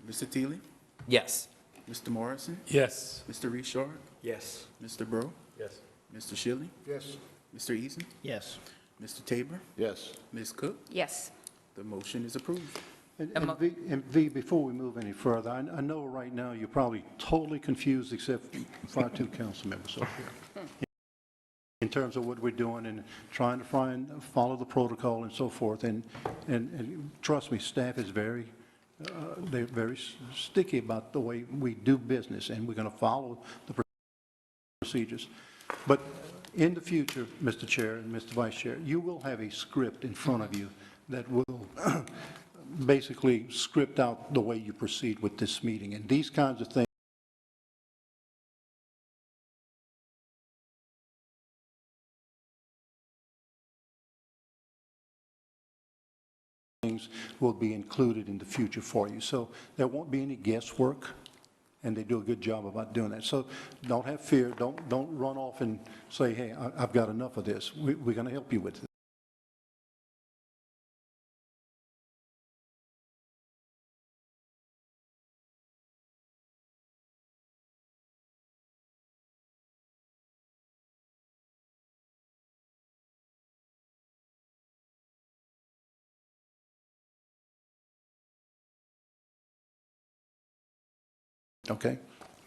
Mr. Teely? Yes. Mr. Morrison? Yes. Mr. Richard? Yes. Mr. Bro? Yes. Mr. Schilling? Yes. Mr. Eason? Yes. Mr. Tabor? Yes. Ms. Cook? Yes. The motion is approved. and V, before we move any further, I know right now you're probably totally confused, except for our two council members over here, in terms of what we're doing and trying to follow the protocol and so forth. And trust me, staff is they're very sticky about the way we do business, and we're going to follow the procedures. But in the future, Mr. Chair and Mr. Vice Chair, you will have a script in front of you that will basically script out the way you proceed with this meeting. And these kinds of things will be included in the future for you. So there won't be any guesswork, and they do a good job about doing that. So don't have fear. Don't run off and say, hey, I've got enough of this. We're going to help you with it. Okay?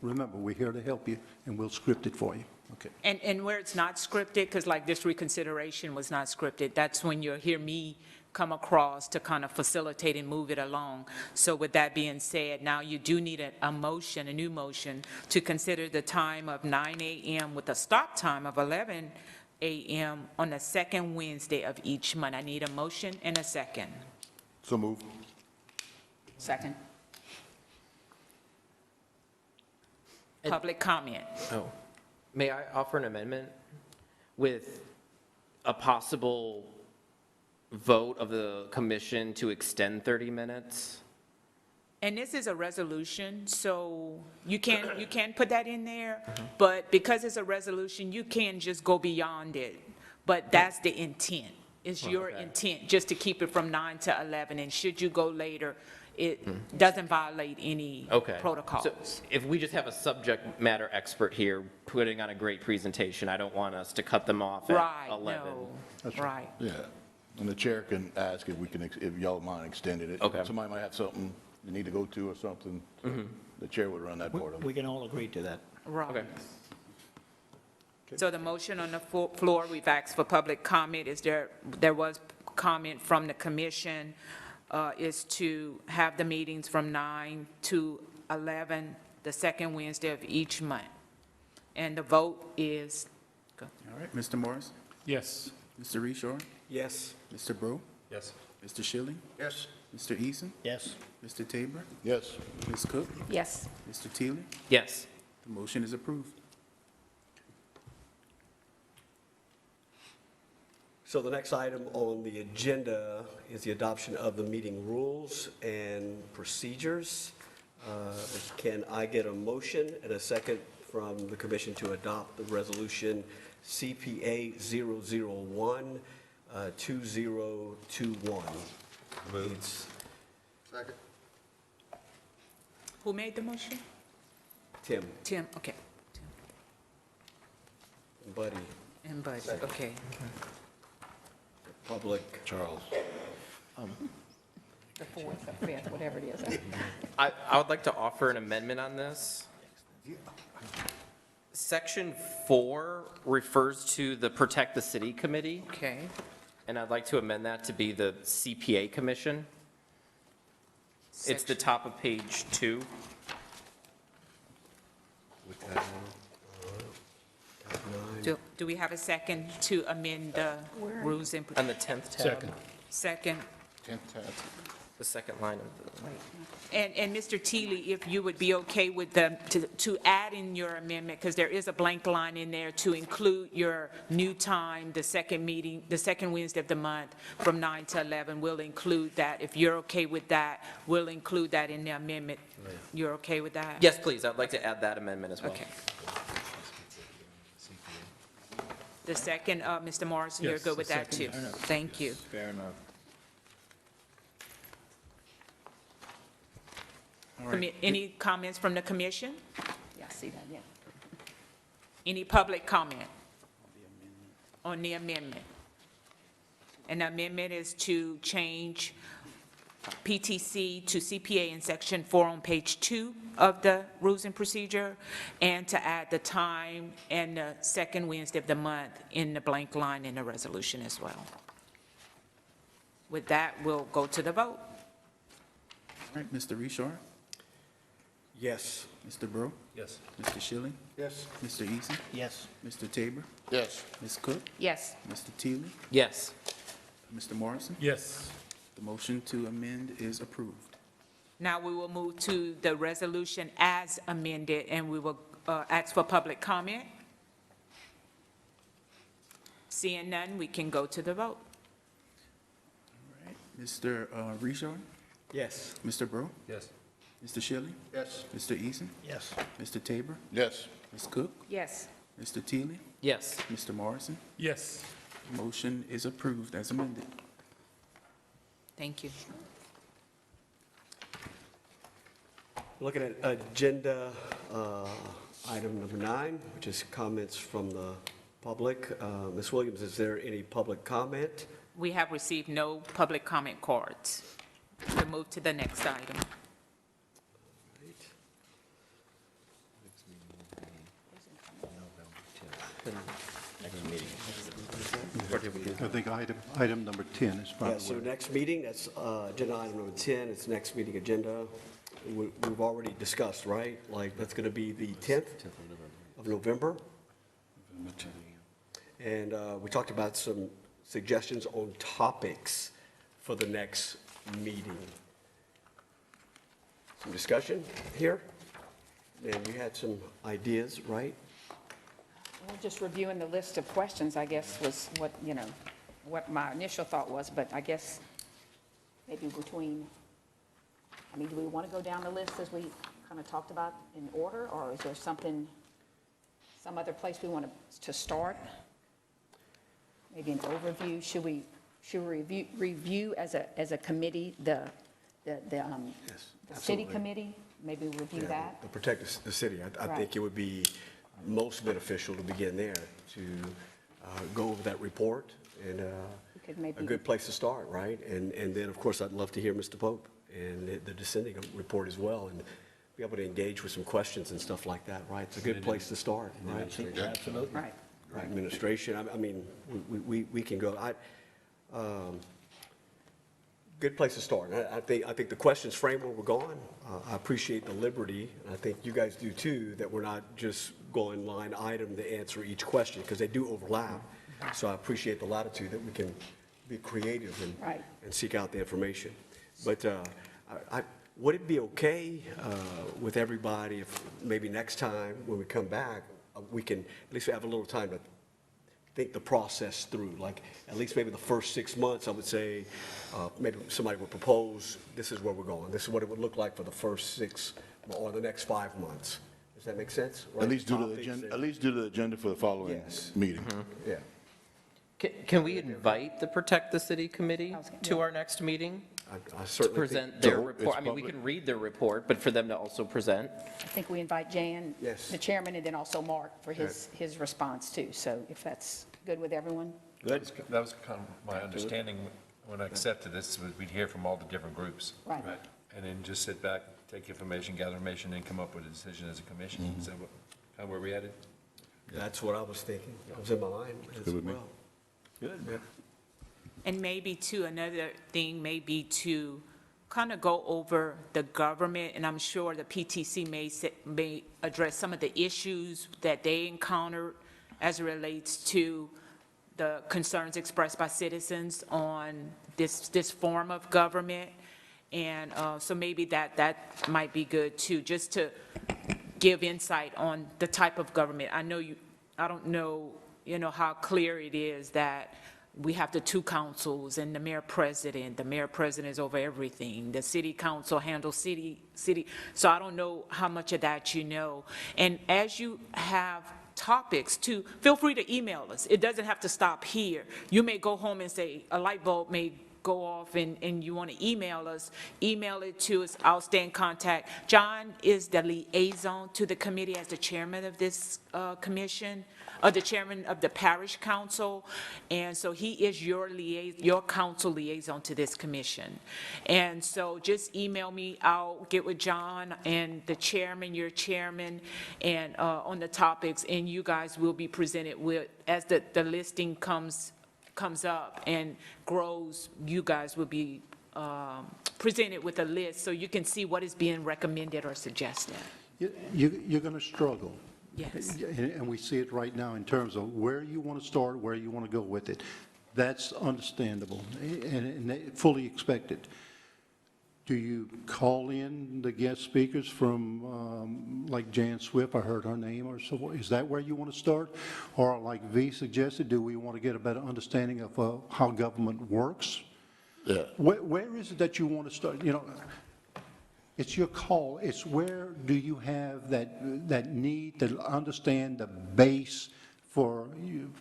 Remember, we're here to help you, and we'll script it for you. Okay. And where it's not scripted, because like this reconsideration was not scripted, that's when you'll hear me come across to kind of facilitate and move it along. So with that being said, now you do need a motion, a new motion, to consider the time of 9 a.m. with a stop time of 11 a.m. on the second Wednesday of each month. I need a motion and a second. So moved. Second. Public comment. Oh, may I offer an amendment with a possible vote of the commission to extend 30 minutes? And this is a resolution, so you can put that in there, but because it's a resolution, you can just go beyond it. But that's the intent. It's your intent, just to keep it from 9 to 11, and should you go later, it doesn't violate any protocols. So if we just have a subject matter expert here putting on a great presentation, I don't want us to cut them off at 11. No, That's right. Yeah, and the chair can ask if we can, if y'all mind extending it. Okay. Somebody might have something they need to go to or something. So the chair would run that part of it. We can all agree to that. Right. Okay. So the motion on the floor, we've asked for public comment. There was comment from the commission, is to have the meetings from 9 to 11, the second Wednesday of each month. And the vote is, go. All right, Mr. Morris? Yes. Mr. Reshore? Yes. Mr. Breaux? Yes. Mr. Schilling? Yes. Mr. Eason? Yes. Mr. Tabor? Yes. Ms. Cook? Yes. Mr. Teely? Yes. The motion is approved. So the next item on the agenda is the adoption of the meeting rules and procedures. Can I get a motion and a second from the commission to adopt the resolution CPA 001 2021? Moved. Second. Who made the motion? Tim, Tim, okay. Buddy, And Bud, okay. public. Charles. The fourth or fifth, whatever it is. I would like to offer an amendment on this. Section 4 refers to the Protect the City Committee, Okay. and I'd like to amend that to be the CPA Commission. It's the top of page 2. Do we have a second to amend the rules and? On the 10th tab. Second. Second. 10th tab. The second line of the. And Mr. Teely, if you would be okay with to add in your amendment, because there is a blank line in there, to include your new time, the second meeting, the second Wednesday of the month from 9 to 11, we'll include that. If you're okay with that, we'll include that in the amendment. You're okay with that? Yes, please, I'd like to add that amendment as well. Okay. The second, Mr. Morrison, you're Yes, good with the that too? second. Thank you. Fair enough. All right. Any comments from the commission? Yeah, I see that, yeah. Any public comment on the amendment? And the amendment is to change PTC to CPA in section 4 on page 2 of the rules and procedure, and to add the time and the second Wednesday of the month in the blank line in the resolution as well. With that, we'll go to the vote. All right, Mr. Reshore? Yes. Mr. Breaux? Yes. Mr. Schilling? Yes. Mr. Eason? Yes. Mr. Tabor? Yes. Ms. Cook? Yes. Mr. Teely? Yes. Mr. Morrison? Yes. The motion to amend is approved. Now we will move to the resolution as amended, and we will ask for public comment. Seeing none, we can go to the vote. All right. Mr. Richard? Yes. Mr. Bro? Yes. Mr. Schilling? Yes. Mr. Eason? Yes. Mr. Tabor? Yes. Ms. Cook? Yes. Mr. Teely? Yes. Mr. Morrison? Yes. Motion is approved as amended. Thank you. Looking at agenda item number 9, which is comments from the public. Ms. Williams, is there any public comment? We have received no public comment cards. We'll move to the next item. I think item number 10 is Yeah, probably. so next meeting, that's agenda item number 10, it's next meeting agenda. We've already discussed, right? Like, that's going to be the 10th of November. And we talked about some suggestions on topics for the next meeting. Some discussion here? And you had some ideas, right? Well, just reviewing the list of questions, I guess, was what, what my initial thought was, but I guess maybe between, do we want to go down the list as we kind of talked about in order, or is there something, some other place we want to start? Maybe an overview? Should we review as a committee the city absolutely. committee? Maybe review Yeah, that? to protect the city. I Right. think it would be most beneficial to begin there, to go over that report, and We could maybe- a good place to start, right? And then, of course, I'd love to hear Mr. Pope and the dissenting report as well, and be able to engage with some questions and stuff like that, right? It's a good place to start, right? Absolutely. Right. Right, administration, I mean, we can go, good place to start. I think the questions frame where we're going. I appreciate the liberty, and I think you guys do too, that we're not just going line item to answer each question, because they do overlap. So I appreciate the latitude that we can be creative Right. and seek out the information. But would it be okay with everybody if maybe next time when we come back, we can at least have a little time to think the process through, like at least maybe the first 6 months, I would say, maybe somebody would propose, this is where we're going. This is what it would look like for the first 6 or the next 5 months. Does that make sense? At least do the Topics agenda, and- at least do the agenda for the following Yes. meeting. Yeah. Can we invite the Protect the City Committee to our next meeting I to certainly present think, their So report? it's I mean, we public? can read their report, but for them to also present. I think we invite Jan, Yes. the chairman, and then also Mark for his response too. So if that's good with everyone? That was kind of my understanding when I accepted this, was we'd hear from all the different groups. Right. And then just sit back, take information, gather information, and come up with a decision as a commission. Is that kind of where we headed? that's what I was thinking. It was in my mind as Good with me. well. Good. And maybe too, another thing may be to kind of go over the government, and I'm sure the PTC may address some of the issues that they encountered as it relates to the concerns expressed by citizens on this form of government. And so maybe that might be good too, just to give insight on the type of government. I don't know, how clear it is that we have the 2 councils and the mayor president. The mayor president is over everything. The city council handles city. So I don't know how much of that you know. And as you have topics too, feel free to email us. It doesn't have to stop here. You may go home and say, a light bulb may go off and you want to email us, email it to us. I'll stay in contact. John is the liaison to the committee as the chairman of this commission, or the chairman of the parish council. And so he is your council liaison to this commission. And so just email me. I'll get with John and the chairman, your chairman, and on the topics, and you guys will be presented with, as the listing comes up and grows, you guys will be presented with a list so you can see what is being recommended or suggested. You're going to struggle. Yes. And we see it right now in terms of where you want to start, where you want to go with it. That's understandable and fully expected. Do you call in the guest speakers from, like Jan Swift, I heard her name, or so? Is that where you want to start? Or like V suggested, do we want to get a better understanding of how government works? Yeah. Where is it that you want to start? You know, it's your call. It's where do you have that need to understand the base for you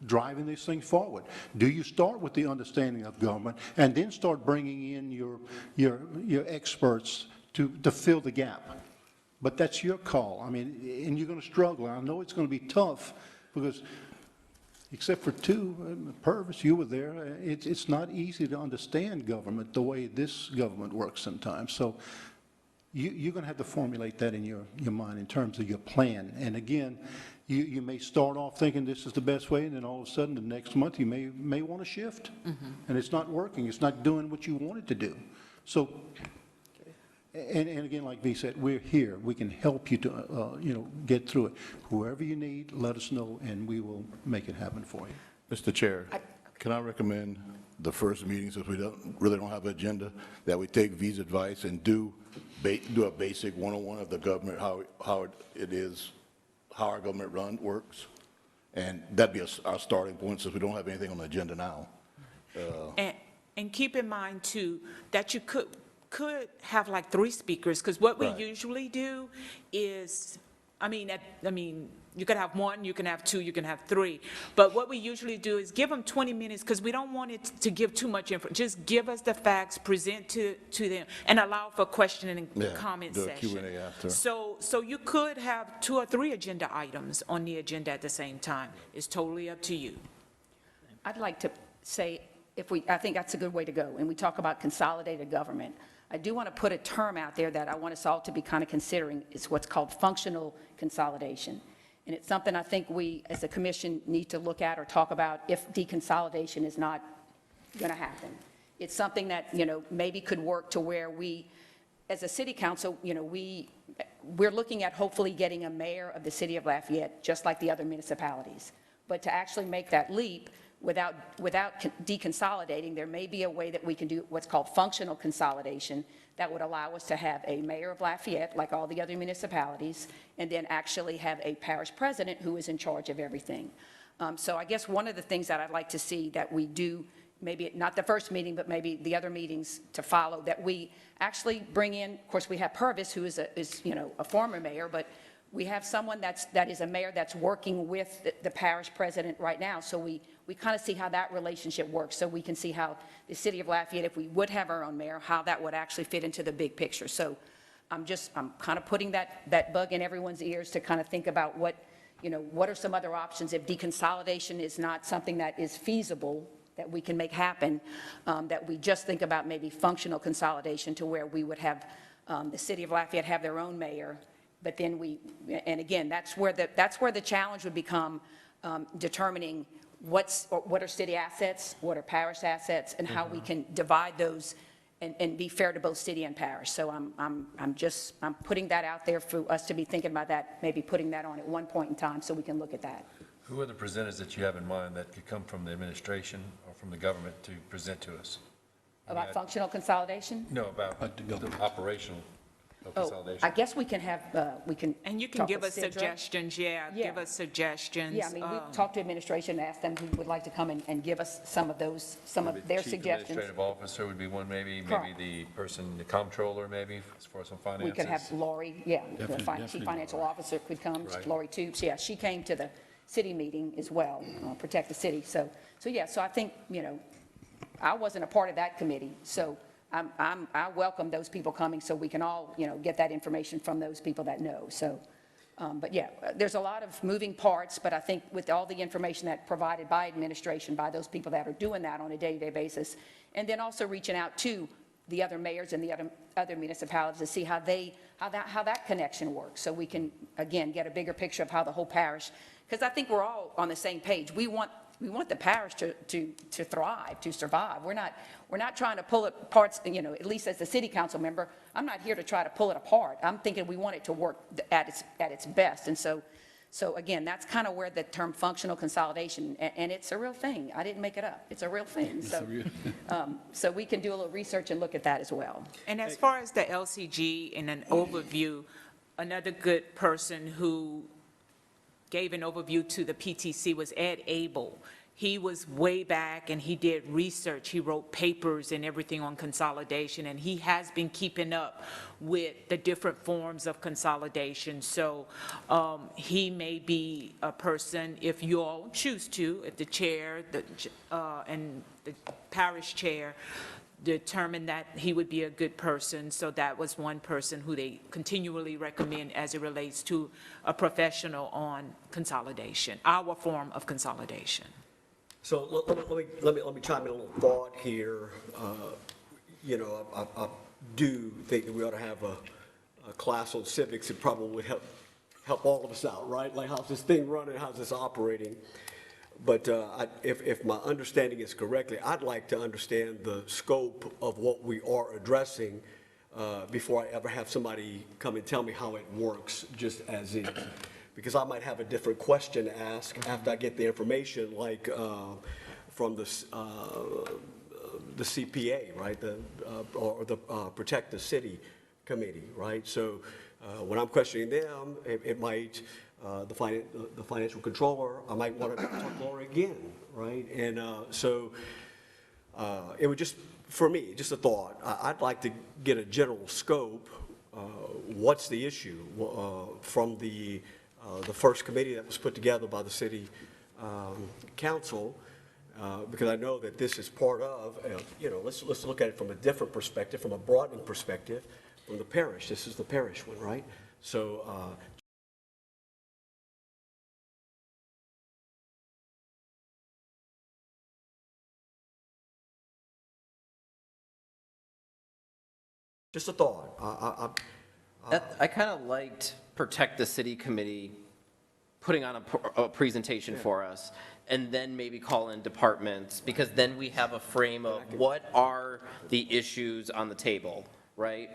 driving these things forward? Do you start with the understanding of government and then start bringing in your experts to fill the gap? But that's your call. I mean, and you're going to struggle. I know it's going to be tough because, except for two, Purvis, you were there, it's not easy to understand government the way this government works sometimes. So you're going to have to formulate that in your mind in terms of your plan. And again, you may start off thinking this is the best way, and then all of a sudden, the next month, you may want to shift. And it's not working. It's not doing what you want it to do. So, and again, like V said, we're here. We can help you to, get through it. Whoever you need, let us know, and we will make it happen for you. Mr. Chair, can I recommend the first meeting, since we really don't have an agenda, that we take V's advice and do a basic 101 of the government, how it is, how our government works, and that'd be our starting point since we don't have anything on the agenda now. And keep in mind too, that you could have like 3 speakers, because what we Right. usually do is, you could have 1, you can have 2, you can have 3. But what we usually do is give them 20 minutes, because we don't want it to give too much info. Just give us the facts, present to them, and allow for questioning and comment do a session. Q&A after. So you could have 2 or 3 agenda items on the agenda at the same time. It's totally up to you. I'd like to say, I think that's a good way to go, and we talk about consolidated government. I do want to put a term out there that I want us all to be kind of considering. It's what's called functional consolidation. And it's something I think we, as a commission, need to look at or talk about if deconsolidation is not going to happen. It's something that, maybe could work to where we, as a city council, we're looking at hopefully getting a mayor of the city of Lafayette, just like the other municipalities. But to actually make that leap, without deconsolidating, there may be a way that we can do what's called functional consolidation that would allow us to have a mayor of Lafayette, like all the other municipalities, and then actually have a parish president who is in charge of everything. So I guess one of the things that I'd like to see that we do, maybe not the first meeting, but maybe the other meetings to follow, that we actually bring in, of course, we have Purvis, who is a former mayor, but we have someone that is a mayor that's working with the parish president right now. So we kind of see how that relationship works. So we can see how the city of Lafayette, if we would have our own mayor, how that would actually fit into the big picture. So I'm kind of putting that bug in everyone's ears to kind of think about what are some other options if deconsolidation is not something that is feasible, that we can make happen, that we just think about maybe functional consolidation to where we would have the city of Lafayette have their own mayor. But then and again, that's where the challenge would become, determining what are city assets, what are parish assets, and how we can divide those and be fair to both city and parish. So I'm putting that out there for us to be thinking about that, maybe putting that on at one point in time so we can look at that. Who are the presenters that you have in mind that could come from the administration or from the government to present to us? About functional consolidation? No, about the operational consolidation. I guess we can have, And you can talk give with us Sidra. suggestions, give us suggestions. Yeah, I mean, we talked to administration, asked them who would like to come and give us some of their suggestions. Chief administrative officer would be one, maybe Correct. the person, the comptroller, maybe, as far as some finances. We could have Lori, the Definitely chief financial officer could come, Right. Lori Tubes, yeah, she came to the city meeting as well, Protect the City. So I think, I wasn't a part of that committee, so I welcome those people coming so we can all, get that information from those people that know. So, but yeah, there's a lot of moving parts, but I think with all the information that provided by administration, by those people that are doing that on a day-to-day basis, and then also reaching out to the other mayors and the other municipalities to see how that connection works, so we can, again, get a bigger picture of how the whole parish, because I think we're all on the same page. We want the parish to thrive, to survive. We're not trying to pull it apart, at least as the city council member, I'm not here to try to pull it apart. I'm thinking we want it to work at its best. And so So again, that's kind of where the term functional consolidation, and it's a real thing. I didn't make it up. It's a real thing. So we can do a little research and look at that as well. And as far as the LCG in an overview, another good person who gave an overview to the PTC was Ed Abel. He was way back and he did research. He wrote papers and everything on consolidation, and he has been keeping up with the different forms of consolidation. So he may be a person, if you all choose to, if the chair and the parish chair determined that he would be a good person. So that was one person who they continually recommend as it relates to a professional on consolidation, our form of consolidation. So let me chime in a little thought here. You know, I do think that we ought to have a class on civics. It probably would help all of us out, right? Like, how's this thing running? How's this operating? But if my understanding is correctly, I'd like to understand the scope of what we are addressing before I ever have somebody come and tell me how it works, just as is. Because I might have a different question to ask after I get the information, like from the CPA, right, or the Protect the City Committee, right? So when I'm questioning them, it might, the financial controller, I might want to talk to Laura again, right? And so it would just, for me, just a thought, I'd like to get a general scope. What's the issue from the first committee that was put together by the city council, because I know that this is part of, you know, let's look at it from a different perspective, from a broadening perspective, from the parish. This is the parish one, right? So just a thought. I kind of liked Protect the City Committee putting on a presentation for us, and then maybe call in departments, because then we have a frame of what are the issues on the table, right?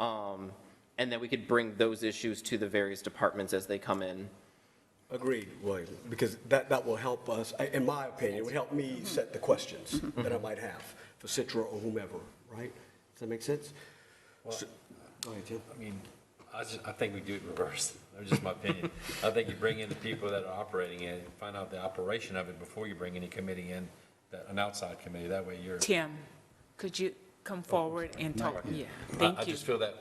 And then we could bring those issues to the various departments as they come in. Agreed, William, because that will help us, in my opinion, it would help me set the questions that I might have for Citra or whomever, right? Does that make sense? Well, Go ahead, Tim. I mean, I think we do it reverse. That's just my opinion. I think you bring in the people that are operating it, find out the operation of it before you bring any committee in, an outside committee. That way you're. Tim, could you come forward and talk? Yeah, thank you. I just feel that,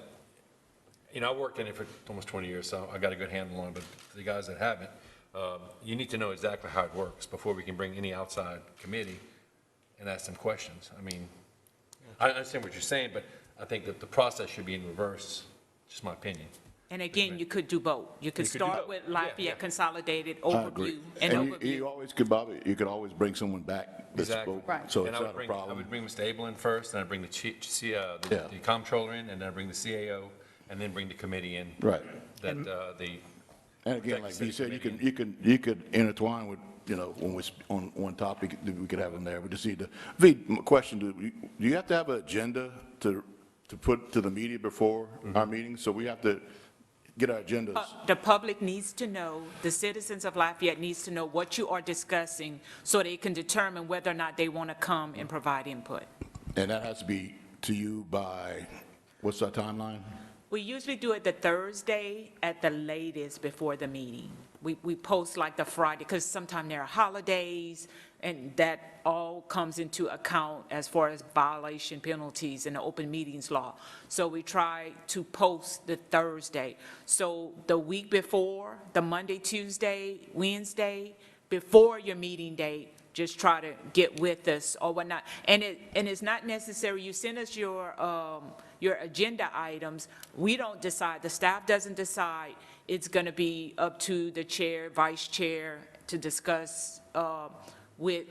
you know, I worked in it for almost 20 years, so I got a good handle on it, but for the guys that haven't, you need to know exactly how it works before we can bring any outside committee and ask them questions. I mean, I understand what you're saying, but I think that the process should be in reverse, just my opinion. And again, you could do both. You could You could do start both. with Lafayette Consolidated I agree. Overview and And overview. you always could, Bobby, you could always bring someone back that Exactly. spoke, Right. so And it's I not a would problem. bring Mr. Abel in first, then I'd bring the comptroller in, and then I'd bring the CAO, and then bring the committee in. Right. That, And again, like you said, you could intertwine with, you know, when we're on one topic, we could have them there. We just need to, question, do you have to have an agenda to put to the media before our meetings? So we have to get our agendas. The public needs to know, the citizens of Lafayette needs to know what you are discussing so they can determine whether or not they want to come and provide input. And that has to be to you by, what's our timeline? We usually do it the Thursday at the latest before the meeting. We post like the Friday, because sometimes there are holidays, and that all comes into account as far as violation penalties in the open meetings law. So we try to post the Thursday. So the week before, the Monday, Tuesday, Wednesday, before your meeting date, just try to get with us or whatnot. And it's not necessary, you send us your agenda items, we don't decide, the staff doesn't decide. It's going to be up to the chair, vice chair to discuss with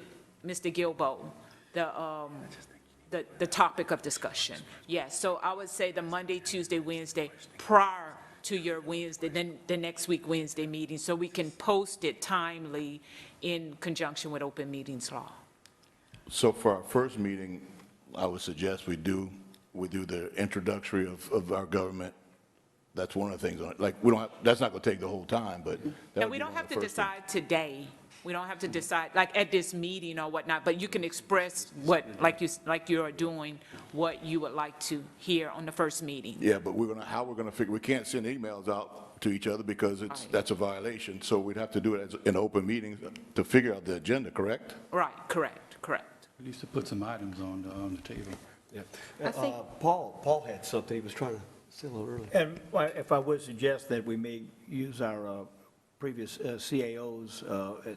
Mr. Gilbo the topic of discussion. Yes, so I would say the Monday, Tuesday, Wednesday prior to your Wednesday, then the next week Wednesday meeting, so we can post it timely in conjunction with open meetings law. So for our first meeting, I would suggest we do the introductory of our government That's one of the things, like, we don't have, that's not going to take the whole time, but. that And would we be don't one have of to the first things. decide today. We don't have to decide, like, at this meeting or whatnot, but you can express what, like you are doing, what you would like to hear on the first meeting. Yeah, but how we're gonna figure, we can't send emails out to each other because that's a violation. So we'd have to do it as an open meeting to figure out the agenda, correct? Right, correct. At least to put some items on the table. Yeah. I think- Paul had something he was trying to say a little earlier. And if I would suggest that we may use our previous CAOs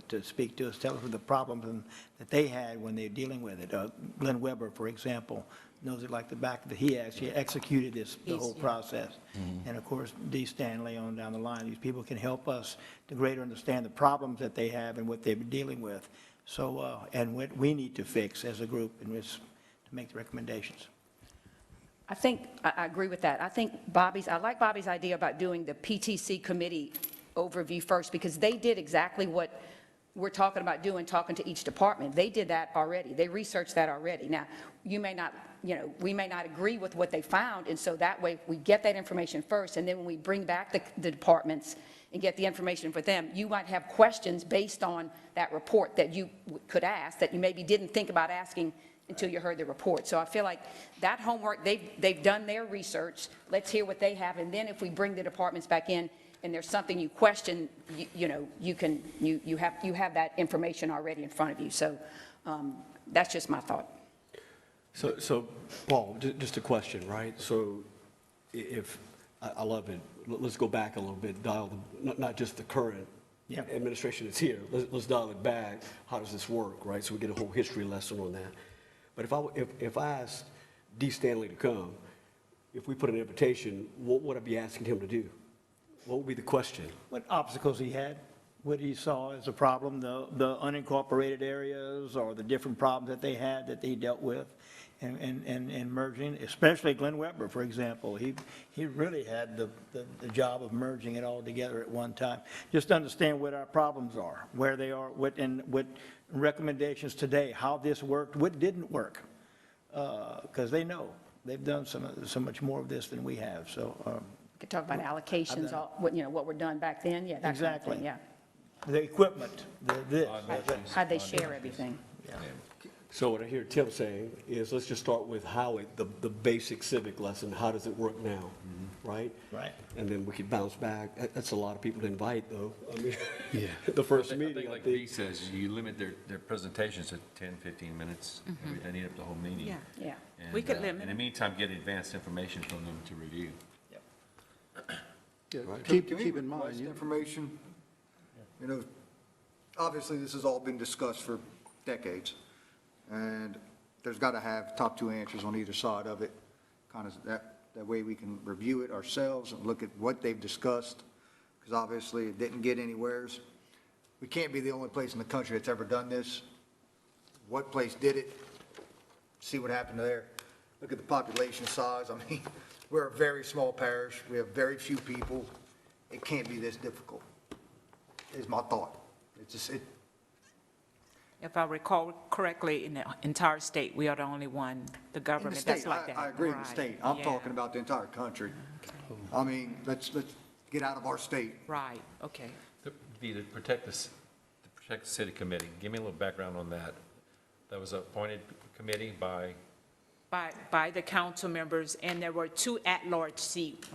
to speak to us, tell us the problems that they had when they're dealing with it. Glenn Weber, for example, knows it like the back of the, he actually executed the whole process. And of course, D. Stanley on down the line, these people can help us to greater understand the problems that they have and what they're dealing with. So, and what we need to fix as a group and to make the recommendations. I think, I agree with that. I like Bobby's idea about doing the PTC committee overview first, because they did exactly what we're talking about doing, talking to each department. They did that already. They researched that already. Now, you may not, we may not agree with what they found, and so that way we get that information first, and then when we bring back the departments and get the information for them, you might have questions based on that report that you could ask that you maybe didn't think about asking until you heard the report. So I feel like that homework, they've done their research. Let's hear what they have, and then if we bring the departments back in and there's something you question, you have that information already in front of you. So that's just my thought. So Paul, just a question, right? So I love it. Let's go back a little bit, not just the current administration that's here. Let's dial it back. How does this work, right? So we get a whole history lesson on that. But if I asked D. Stanley to come, if we put an invitation, what would I be asking him to do? What would be the question? What obstacles he had, what he saw as a problem, the unincorporated areas or the different problems that they had that they dealt with and merging, especially Glenn Weber, for example. He really had the job of merging it all together at one time. Just to understand what our problems are, where they are, what recommendations today, how this worked, what didn't work. Because they know, they've done so much more of this than we have, so. We could talk about allocations, what were done back then, yeah, that kind of Exactly. thing, yeah. The equipment, this. How'd they share everything? So what I hear Tim saying is, let's just start with the basic civic lesson. How does it work now, right? Right. And then we could bounce back. That's a lot of people to invite, though. I mean, Yeah. the first I meeting, think I like think. B says, you limit their presentations to 10, 15 minutes. They need up the whole meeting. Yeah. Yeah. We And, could limit In the meantime, get advanced information from them to review. Yeah, Right. Keep Can we in mind, request information? Obviously, this has all been discussed for decades, and there's got to have top two answers on either side of it, kind of that way we can review it ourselves and look at what they've discussed, because obviously it didn't get anywheres. We can't be the only place in the country that's ever done this. What place did it? See what happened there. Look at the population size. I mean, we're a very small parish. We have very few people. It can't be this difficult, is my thought. It's just, If I recall correctly, in the entire state, we are the only one, the in the government that's state, like that. I agree with the Right. state. I'm Yeah. talking about the entire country. I mean, let's get out of our state. Right, okay. To protect the city committee, give me a little background on that. That was an appointed committee by? By the council members, and there were 2 at-large seats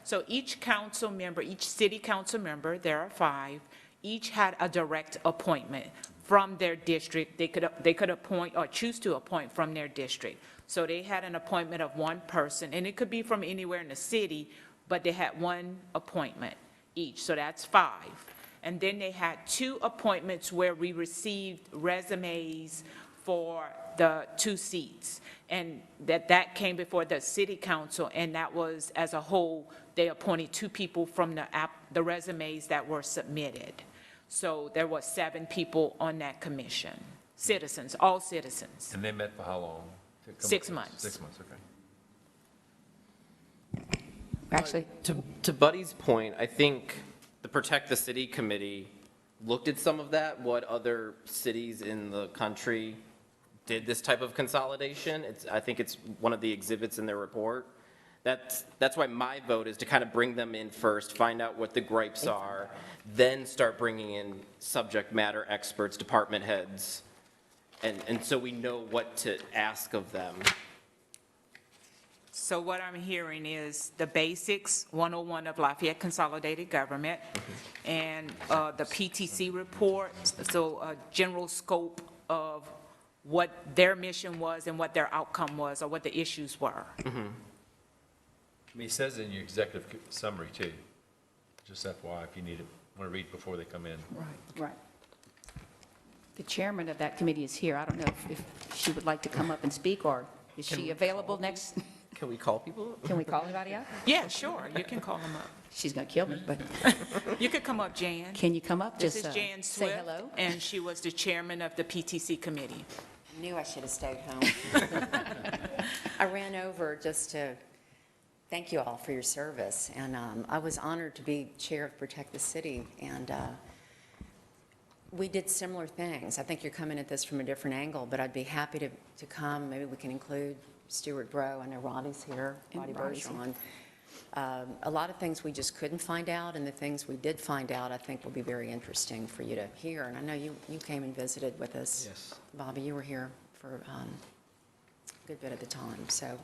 so each council member, each city council member, there are 5, each had a direct appointment from their district. They could appoint or choose to appoint from their district. So they had an appointment of one person, and it could be from anywhere in the city, but they had one appointment each, so that's 5. And then they had 2 appointments where we received resumes for the 2 seats. And that came before the city council, and that was, as a whole, they appointed 2 people from the resumes that were submitted. So there were 7 people on that commission, citizens, all citizens. And they met for how long? 6 months. 6 months, okay. Actually, To Buddy's point, I think the Protect the City Committee looked at some of that, what other cities in the country did this type of consolidation. I think it's one of the exhibits in their report That's why my vote is to kind of bring them in first, find out what the gripes are, then start bringing in subject matter experts, department heads, and so we know what to ask of them. So what I'm hearing is the basics, 101 of Lafayette Consolidated Government, and the PTC report, so a general scope of what their mission was and what their outcome was, or what the issues were. I mean, it says in your executive summary too, just FYI, if you need it, want to read before they come in. Right. The chairman of that committee is here. I don't know if she would like to come up and speak, or is she available next? Can we call people? Can we call anybody out? Yeah, sure, you can call them up. She's going to kill me, but You could come up, Jan. can you come up? This Just is Jan say Swift, hello. and she was the chairman of the PTC committee. I knew I should have stayed home. I ran over just to thank you all for your service, and I was honored to be chair of Protect the City, and we did similar things. I think you're coming at this from a different angle, but I'd be happy to come. Maybe we can include Stuart Bro. I know Roddy's here, Roddy Bergeron. A lot of things we just couldn't find out, and the things we did find out, I think will be very interesting for you to hear. And I know you came and visited with us. Yes. Bobby, you were here for a good bit of the time, so.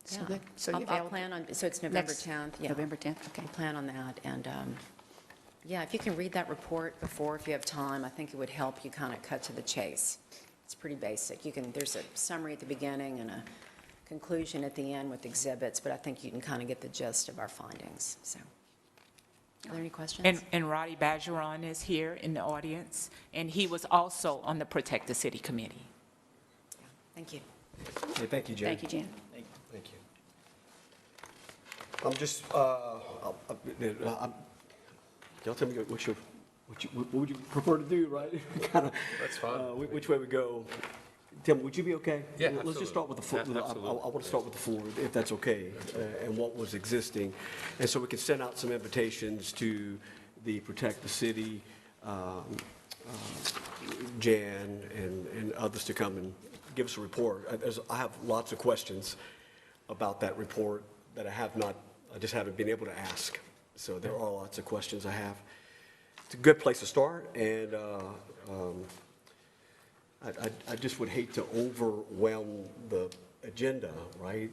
So yeah. good. So I'll you're available plan on, so it's November next 10th. Yeah. November 10th, okay. I'll plan on that, and yeah, if you can read that report before, if you have time, I think it would help you kind of cut to the chase. It's pretty basic. There's a summary at the beginning and a conclusion at the end with exhibits, but I think you can kind of get the gist of our findings, so. Are there any questions? And Roddy Bergeron is here in the audience, and he was also on the Protect the City committee. Yeah, thank you. Hey, thank you, Jan. Thank you, Jan. Thank you. I'm just, y'all tell me what would you prefer to do, right? Kind of. That's fine. Which way we go. Tim, would you be okay? Yeah, Let's just start with the floor. Yeah, I absolutely. want to start with the floor, if that's okay, and what was existing. And so we can send out some invitations to the Protect the City, Jan, and others to come and give us a report. I have lots of questions about that report that I just haven't been able to ask. So there are lots of questions I have. It's a good place to start, and I just would hate to overwhelm the agenda, right,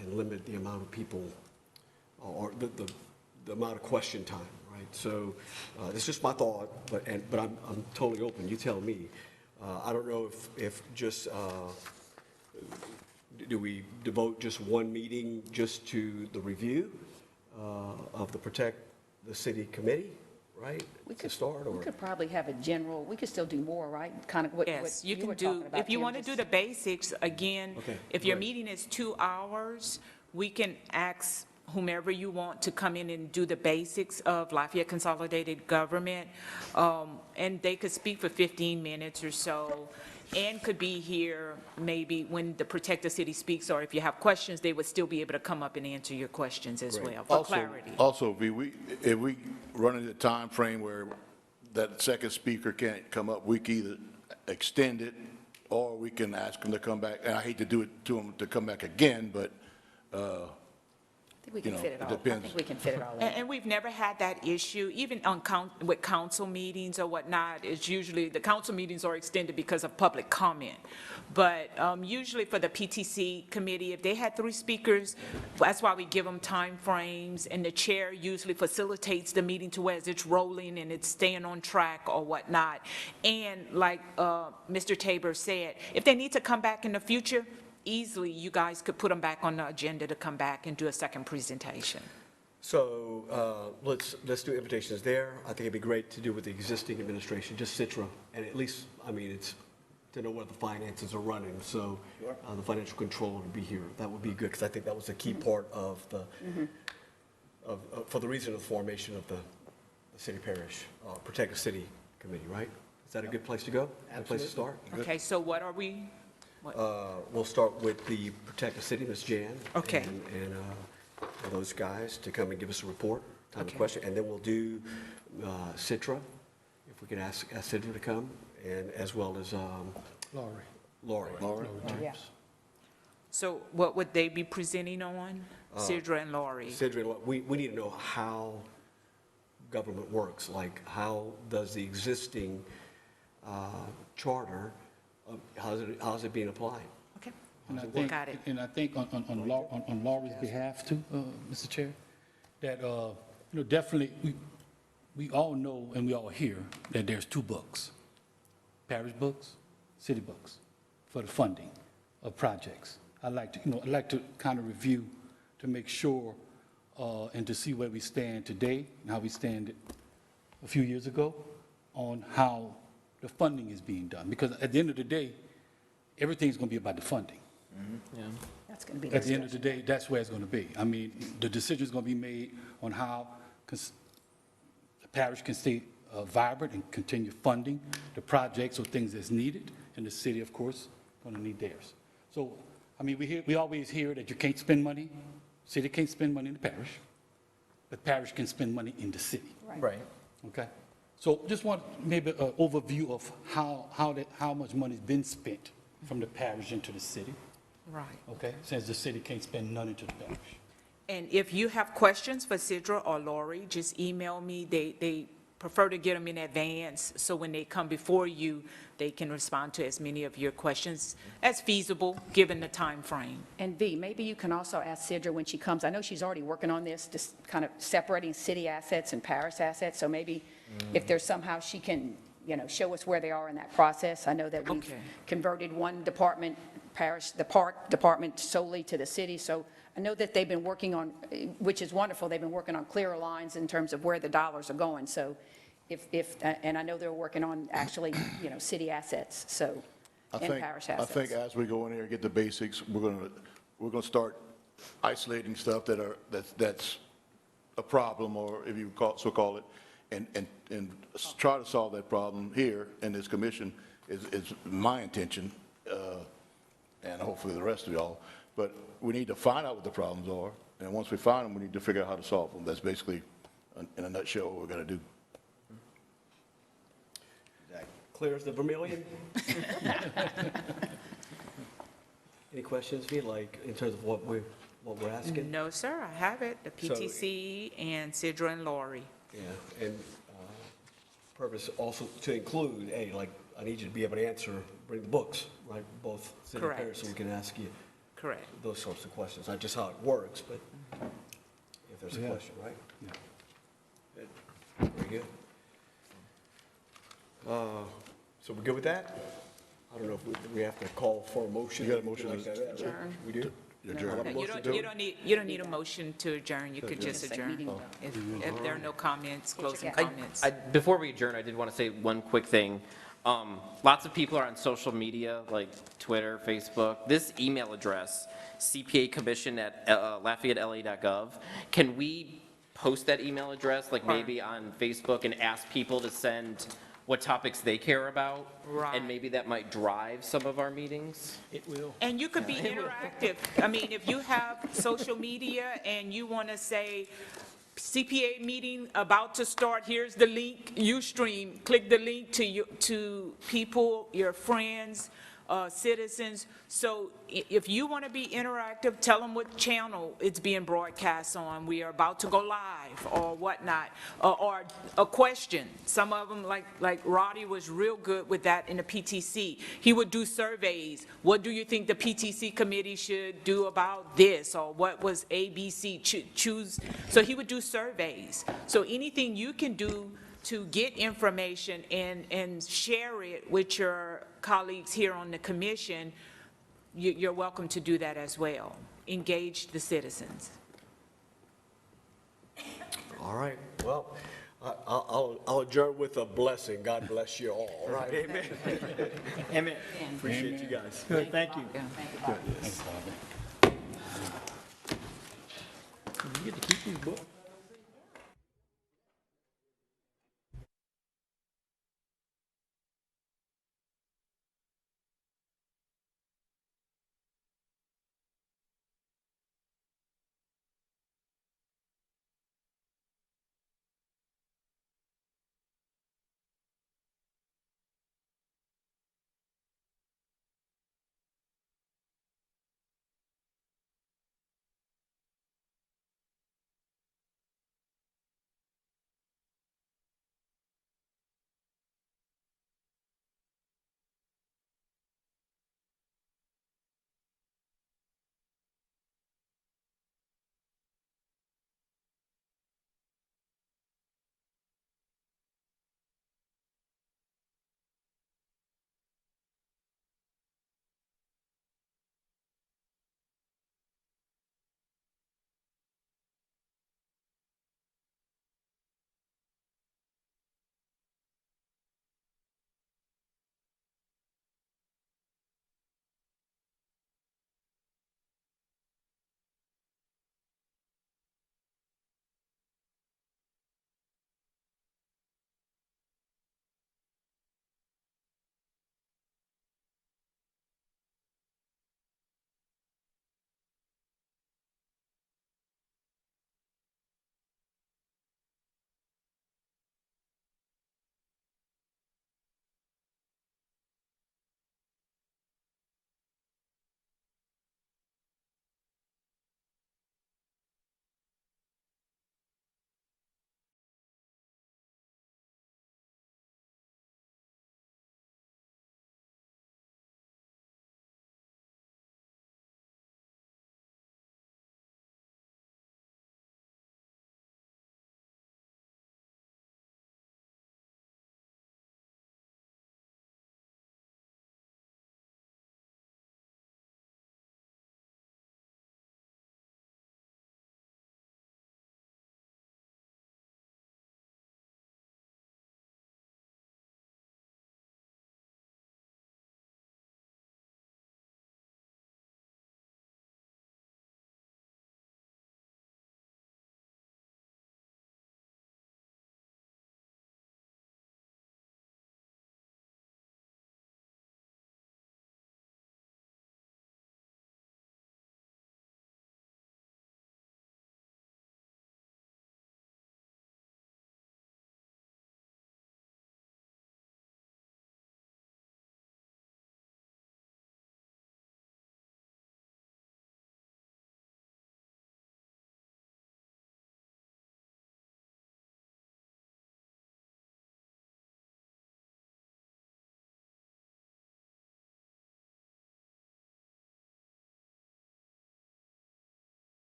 and limit the amount of people, or the amount of question time, right? So it's just my thought, but I'm totally open. You tell me. I don't know if just do we devote just one meeting just to the review of the Protect the City Committee, right? We To could start, or We could probably have a general, we could still do more, right? Kind of what Yes, you you were can talking do, about, if you Tim, want to just- do the basics, again, Okay, if your great. meeting is 2 hours, we can ask whomever you want to come in and do the basics of Lafayette Consolidated Government, and they could speak for 15 minutes or so, and could be here maybe when the Protect the City speaks, or if you have questions, they would still be able to come up and answer your questions as Great. well, for clarity. Also, if we run into a time frame where that second speaker can't come up, we can either extend it, or we can ask them to come back. And I hate to do it to them to come back again, but, I think we can fit it it all. I depends. think we can fit it all in. And we've never had that issue, even on with council meetings or whatnot. It's usually, the council meetings are extended because of public comment. But usually for the PTC committee, if they had 3 speakers, that's why we give them time frames, and the chair usually facilitates the meeting to where it's rolling and it's staying on track or whatnot. And like Mr. Tabor said, if they need to come back in the future, easily you guys could put them back on the agenda to come back and do a second presentation. So let's do invitations there. I think it'd be great to do with the existing administration, just Citra, and at least, I mean, it's to know where the finances are running. So the financial controller would be here. That would be good, because I think that was a key part of the, for the reason of the formation of the city parish, Protect the City Committee, right? Is that a good place to go? A good place to start? Okay, so what are we? We'll start with the Protect the City, Ms. Jan. Okay. And those guys to come and give us a report, time of Okay. question. And then we'll do Citra, if we could ask Citra to come, and as well as Laurie. Laurie. Yeah. So what would they be presenting on? Sidra and Laurie? Sidra, we need to know how government works, like how does the existing charter, how's it being applied? Okay. And I think, Got it. and I think on Laurie's behalf too, Mr. Chair, that, definitely, we all know and we all hear that there's two books, parish books, city books, for the funding of projects. I'd like to kind of review to make sure and to see where we stand today and how we stand a few years ago on how the funding is being done. Because at the end of the day, everything's going to be about the funding. That's going to be At the end of the day, that's where it's going to be. I mean, the decision's going to be made on how the parish can stay vibrant and continue funding the projects or things that's needed, and the city, of course, going to need theirs. So, I mean, we always hear that you can't spend money, city can't spend money in the parish, but parish can spend money in the city. Right. Okay? So just want maybe an overview of how much money's been spent from the parish into the city. Right. Okay, since the city can't spend none into the parish. And if you have questions for Sidra or Laurie, just email me. They prefer to get them in advance, so when they come before you, they can respond to as many of your questions as feasible, given the time frame. And V, maybe you can also ask Sidra when she comes, I know she's already working on this, just kind of separating city assets and parish assets, so maybe if there's somehow she can, show us where they are in that process. I know that we've Okay. converted one department, parish, the park department solely to the city, so I know that they've been working on, which is wonderful, they've been working on clearer lines in terms of where the dollars are going, so and I know they're working on actually, city assets, so, and parish assets. I think as we go in here and get the basics, we're gonna start isolating stuff that's a problem, or if you call it, and try to solve that problem here in this commission is my intention, and hopefully the rest of y'all. But we need to find out what the problems are, and once we find them, we need to figure out how to solve them. That's basically, in a nutshell, what we're gonna do. Clear as the vermilion? Any questions, V, like, in terms of what we're asking? No, sir, I have it, the PTC and Sidra and Laurie. Yeah, and purpose also to include, hey, like, I need you to be able to answer, bring the books, right? Both city and Correct. parish, so we can ask you Correct. those sorts of questions, not just how it works, but if there's a question, right? Good. Very good. So we're good with that? I don't know if we have to call for a motion. You got a motion like that. Adjourn. We do? Adjourn. You don't need a motion to adjourn, you could just adjourn. If there are no comments, closing comments. Before we adjourn, I did want to say one quick thing. Lots of people are on social media, like Twitter, Facebook. This email address, cpacommission@lafayettela.gov, can we post that email address, like maybe on Facebook, and ask people to send what topics they care about? Right. And maybe that might drive some of our meetings? It will. And you could be interactive. I mean, if you have social media and you want to say, CPA meeting about to start, here's the link, Ustream, click the link to people, your friends, citizens. So if you want to be interactive, tell them what channel it's being broadcast on. We are about to go live or whatnot, or a question. Some of them, like Roddy was real good with that in the PTC. He would do surveys. What do you think the PTC committee should do about this? Or what was ABC choose? So he would do surveys. So anything you can do to get information and share it with your colleagues here on the commission, you're welcome to do that as well. Engage the citizens. All right, well, I'll adjourn with a blessing. God bless you all. Right, amen. Amen. Appreciate you guys. Good, thank you. Thanks, Barbara. You get to keep these books.